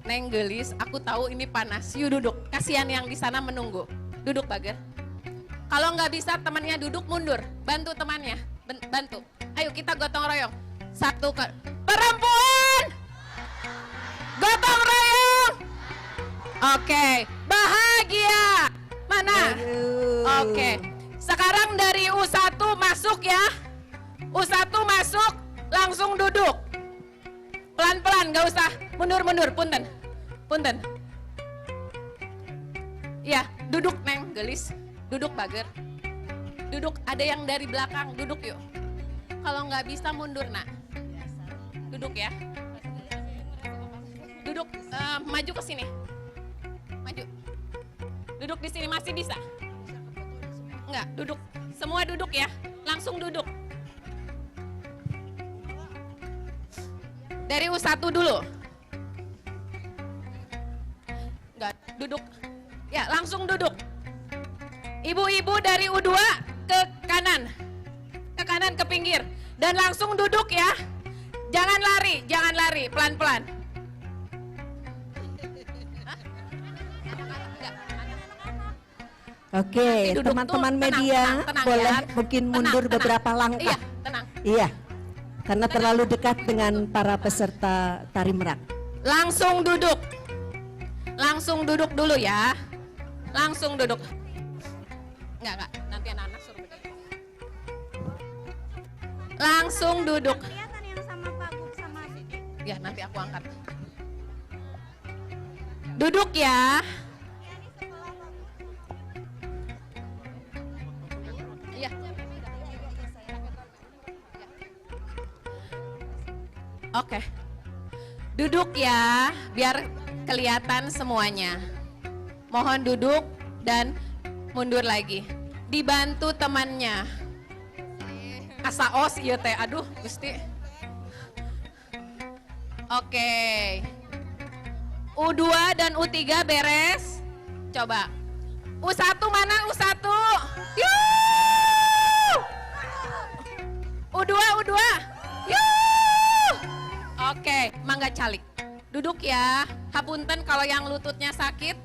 Neng gelis, aku tahu ini panas. Yuk duduk. Kasihan yang di sana menunggu. Duduk bager. Kalau nggak bisa temannya duduk, mundur. Bantu temannya. Bantu. Ayo kita gotong royong. Satu ke perempuan. Gotong royong. Oke. Bahagia. Mana? Oke. Sekarang dari U1 masuk ya. U1 masuk, langsung duduk. Pelan-pelan, gak usah mundur-mundur, punten. Punten. Ya, duduk Neng, gelis. Duduk bager. Duduk, ada yang dari belakang, duduk yuk. Kalau nggak bisa mundur nak. Duduk ya. Duduk, maju ke sini. Maju. Duduk di sini masih bisa? Enggak, duduk. Semua duduk ya, langsung duduk. Dari U1 dulu. Enggak, duduk. Ya, langsung duduk. Ibu-ibu dari U2 ke kanan. Ke kanan, ke pinggir. Dan langsung duduk ya. Jangan lari, pelan-pelan. Oke, Nanti duduk teman-teman tuh, media tenang boleh ya. mungkin Tenang, mundur tenang. beberapa langkah. Iya, tenang. Iya, karena terlalu dekat dengan para peserta tari merak. Langsung duduk. Langsung duduk dulu ya. Langsung duduk. Enggak, nanti anak-anak suruh berdiri. Langsung duduk. Kelihatan yang sama Pak Gub sama Siti. Ya, nanti aku angkat. Duduk ya. Iya. Oke. Duduk ya, biar kelihatan semuanya. Mohon duduk dan mundur lagi. Dibantu temannya. Asaos ieu teh, aduh Gusti. Oke. U2 dan U3 beres. Coba. U1 mana U1? Yuh! U2. Yuh! Oke, mangga calik. Duduk ya. Hapunten kalau yang lututnya sakit,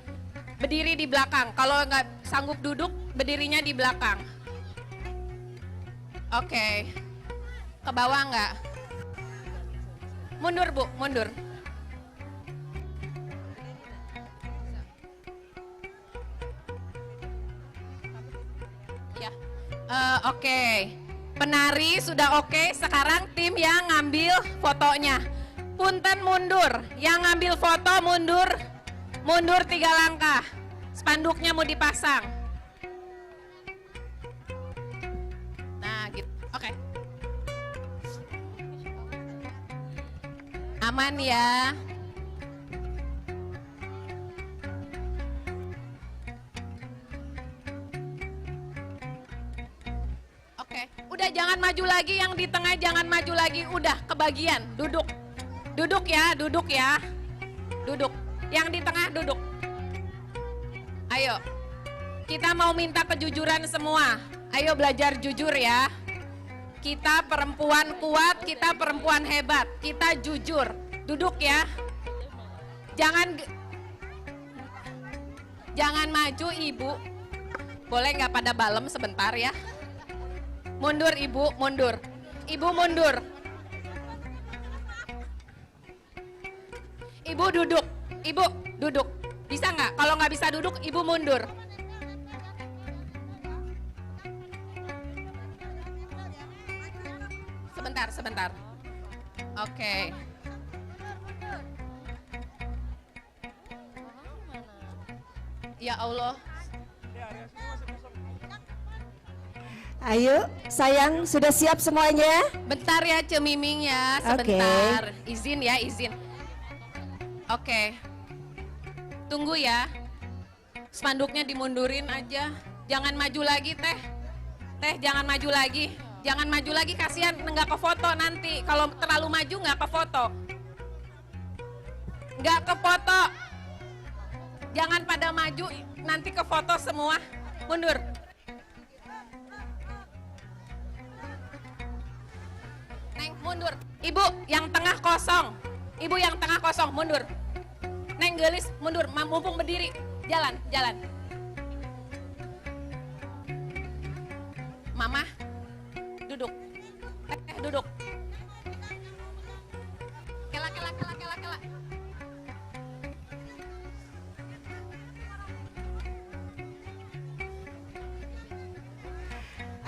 berdiri di belakang. Kalau nggak sanggup duduk, berdirinya di belakang. Oke. Ke bawah nggak? Mundur Bu, mundur. Ya, oke. Penari sudah oke. Sekarang tim yang ngambil fotonya. Punten mundur. Yang ngambil foto mundur. Mundur 3 langkah. Spanduknya mau dipasang. Nah, gitu. Oke. Aman ya. Oke, udah jangan maju lagi, yang di tengah jangan maju lagi, udah kebagian, duduk. Duduk ya, duduk ya. Duduk. Yang di tengah duduk. Ayo. Kita mau minta kejujuran semua. Ayo belajar jujur ya. Kita perempuan kuat, kita perempuan hebat. Kita jujur. Duduk ya. Jangan maju Ibu. Boleh nggak pada balem sebentar ya? Mundur Ibu, mundur. Ibu mundur. Ibu duduk. Ibu duduk. Bisa nggak? Kalau nggak bisa duduk, Ibu mundur. Sebentar. Oke. Ya Allah. Ayo, sayang, sudah siap semuanya? Bentar ya Cemiming ya, sebentar. Izin ya, izin. Oke. Tunggu ya. Spanduknya dimundurin aja. Jangan maju lagi, Teh. Teh, jangan maju lagi. Jangan maju lagi, kasihan nggak ke foto nanti. Kalau terlalu maju nggak ke foto. Nggak ke foto. Jangan pada maju, nanti ke foto semua. Mundur. Neng, mundur. Ibu yang tengah kosong. Ibu yang tengah kosong, mundur. Neng gelis, mundur. Mumpung berdiri. Jalan. Mama, duduk. Duduk. Kela.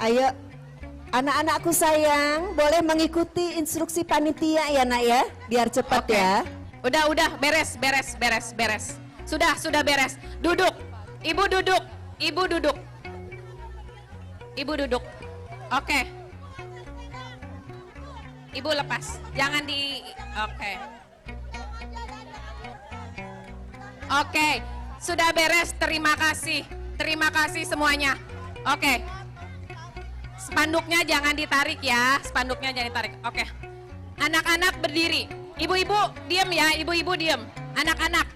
Ayo, anak-anakku sayang, boleh mengikuti instruksi panitia ya nak ya, biar cepat Oke. ya. Udah, beres. Sudah beres. Duduk. Ibu duduk. Oke. Ibu lepas. Jangan di Oke. Sudah beres. Terima kasih semuanya. Oke. Spanduknya jangan ditarik ya. Oke. Anak-anak berdiri. Ibu-ibu diem ya. Ibu-ibu diem. Anak-anak.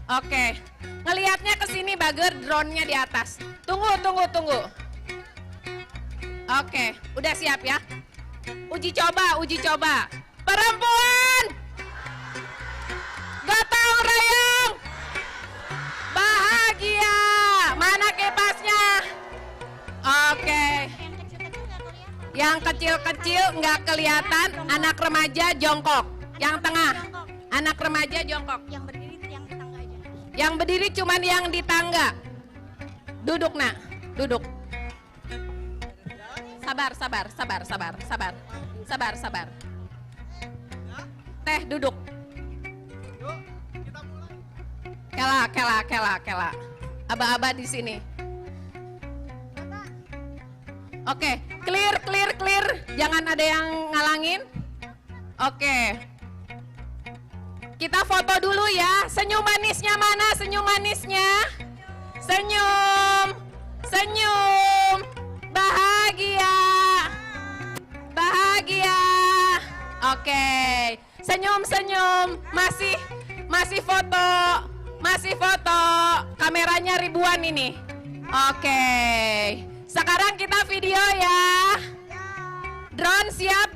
Oke. Ngelihatnya ke sini Bager, drone-nya di atas. Tunggu. Oke, udah siap ya? Uji coba. Perempuan! Gotong royong! Bahagia! Mana kipasnya? Oke. Yang kecil-kecil nggak kelihatan, anak remaja jongkok. Yang tengah, anak remaja jongkok. Yang berdiri yang di tangga aja. Yang berdiri cuman yang di tangga. Duduk nak, duduk. Sabar. Teh duduk. Kela. Aba-aba di sini. Oke, clear. Jangan ada yang ngalangin. Oke. Kita foto dulu ya. Senyum manisnya mana? Senyum. Bahagia. Oke. Senyum. Masih foto. Kameranya ribuan ini. Oke. Sekarang kita video ya. Drone siap.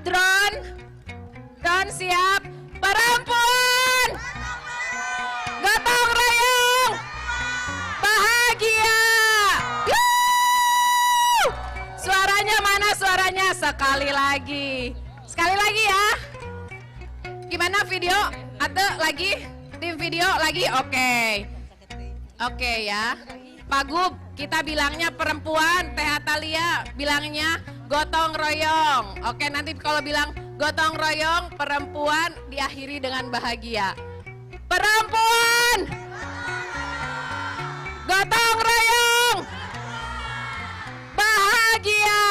Perempuan. Gotong royong. Bahagia. Yuh! Suaranya mana suaranya? Sekali lagi ya. Gimana video? Atau lagi? Tim video lagi? Oke ya. Pak Gub, kita bilangnya perempuan, Teh Atalia bilangnya gotong royong. Oke, nanti kalau bilang gotong royong, perempuan diakhiri dengan bahagia. Perempuan! Gotong royong! Bahagia!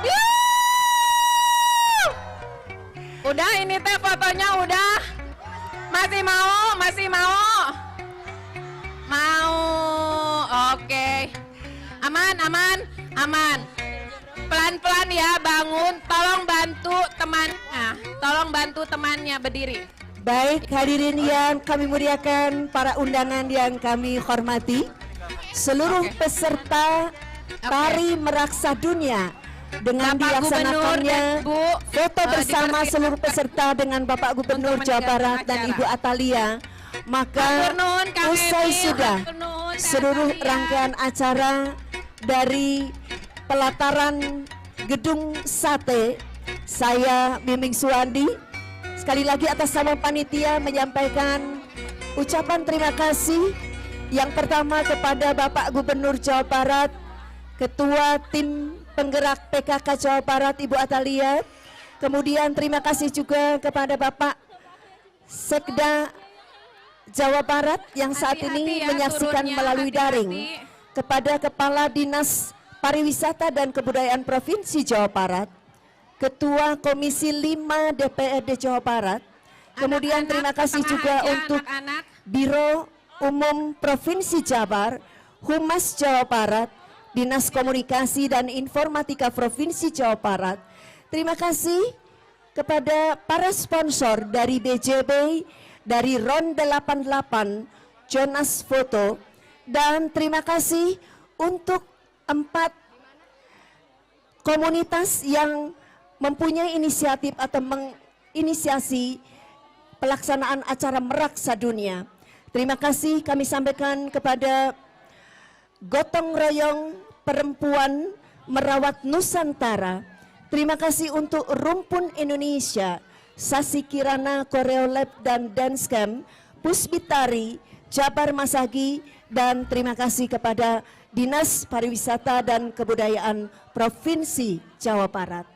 Yuh! Udah ini teh fotonya udah? Masih mau? Mau. Oke. Aman. Pelan-pelan ya, bangun. Tolong bantu temannya berdiri. Baik, hadirin yang kami muliakan, para undangan yang kami hormati, seluruh Oke. peserta tari meraksa dunia dengan Bapak dilaksanakannya Gubernur dan Bu, foto bersama dipersilakan seluruh peserta dengan Bapak Gubernur untuk Jawa Barat meninggalkan dan acara. Ibu Atalia. Maka Hatur nuhun, Kang usai Emil. sudah Hatur nuhun, Teh seluruh Atalia. rangkaian acara dari pelataran Gedung Sate, saya Miming Suwandi sekali lagi atas nama panitia menyampaikan ucapan terima kasih yang pertama kepada Bapak Gubernur Jawa Barat, Ketua Tim Penggerak PKK Jawa Barat Ibu Atalia. Kemudian terima kasih juga kepada Bapak Sekda Jawa Barat yang saat ini Hati-hati ya menyaksikan turunnya, melalui daring. hati-hati. Kepada Kepala Dinas Pariwisata dan Kebudayaan Provinsi Jawa Barat, Ketua Komisi 5 DPRD Jawa Barat. Kemudian Anak-anak terima kasih setengah juga aja, untuk anak-anak. Biro Umum Provinsi Jabar, Humas Jawa Barat, Dinas Komunikasi dan Informatika Provinsi Jawa Barat. Terima kasih kepada para sponsor dari BJB, dari RON 88, Jonas Foto, dan terima kasih untuk 4 komunitas yang mempunyai inisiatif atau menginisiasi pelaksanaan acara Merak Sadunia. Terima kasih kami sampaikan kepada Gotong Royong Perempuan Merawat Nusantara. Terima kasih untuk Rumpun Indonesia, Sasi Kirana Koreolab dan Dance Camp, Puspitari, Jabar Masagi, dan terima kasih kepada Dinas Pariwisata dan Kebudayaan Provinsi Jawa Barat.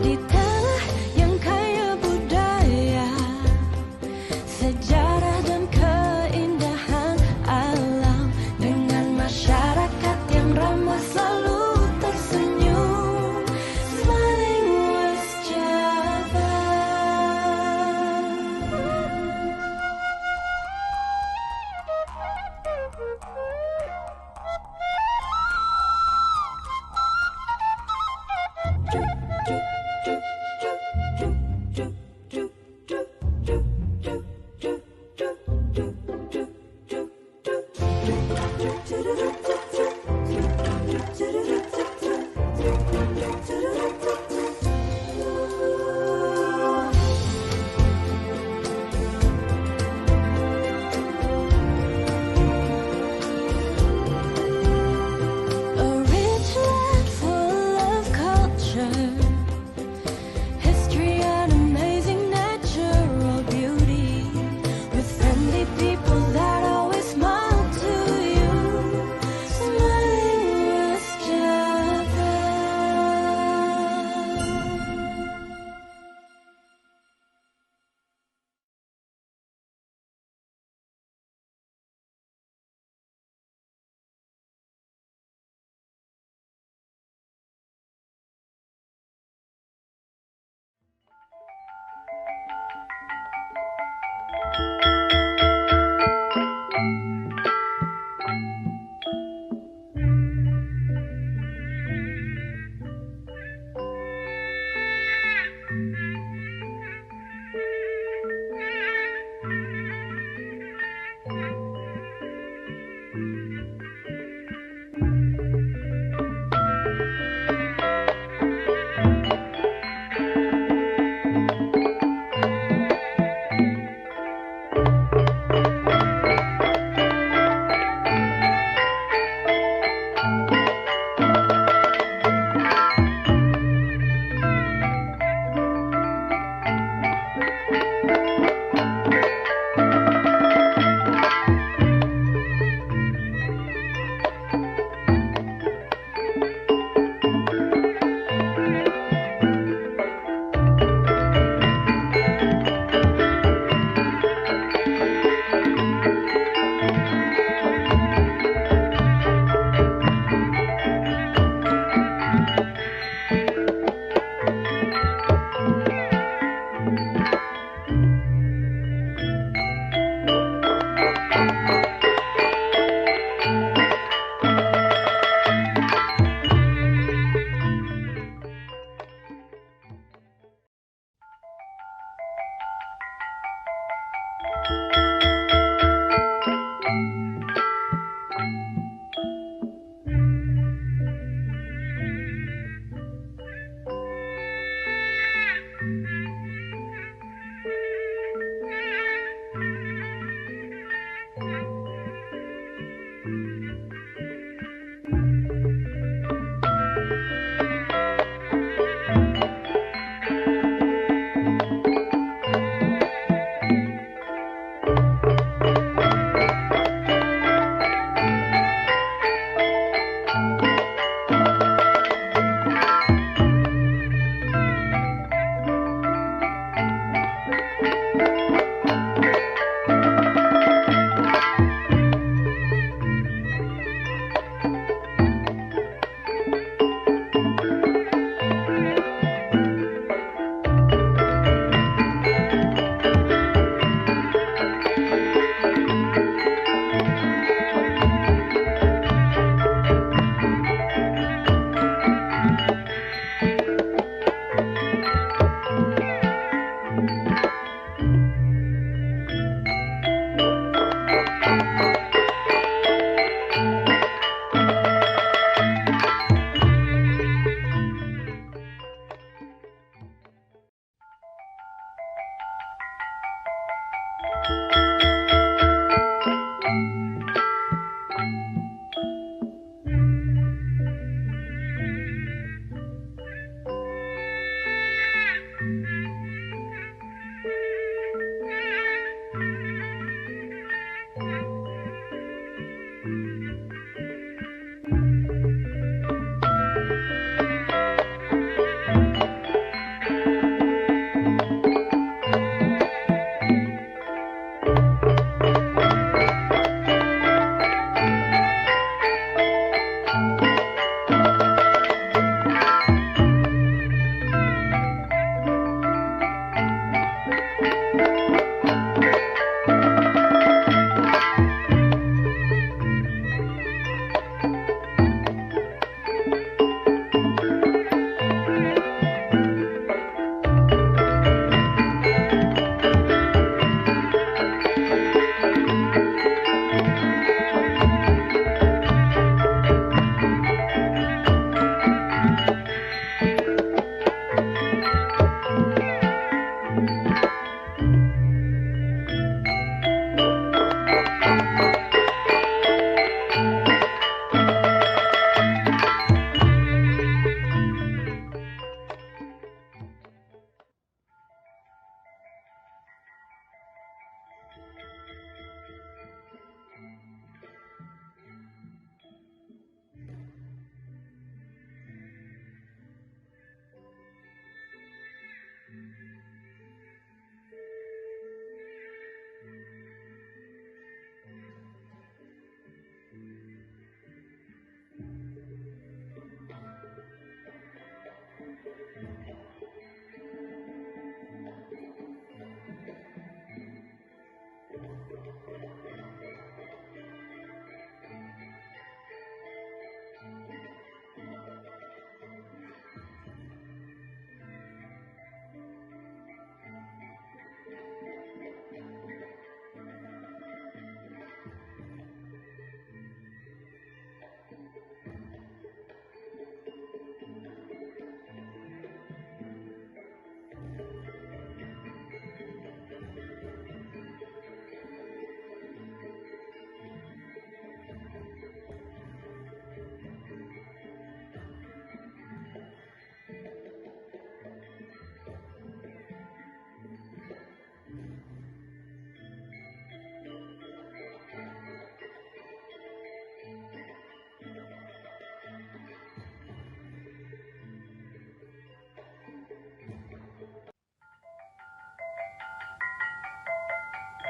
Di tanah yang kaya budaya,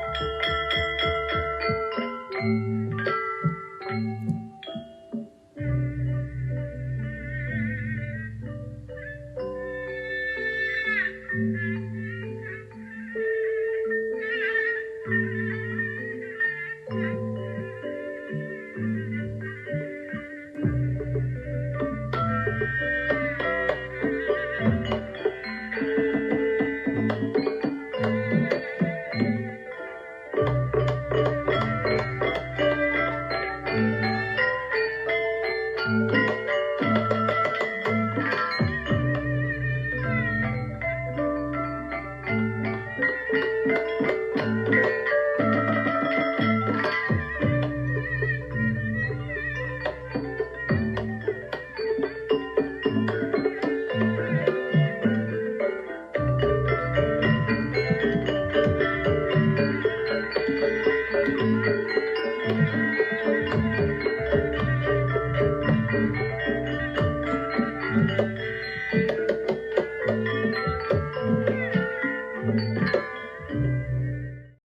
Thank you.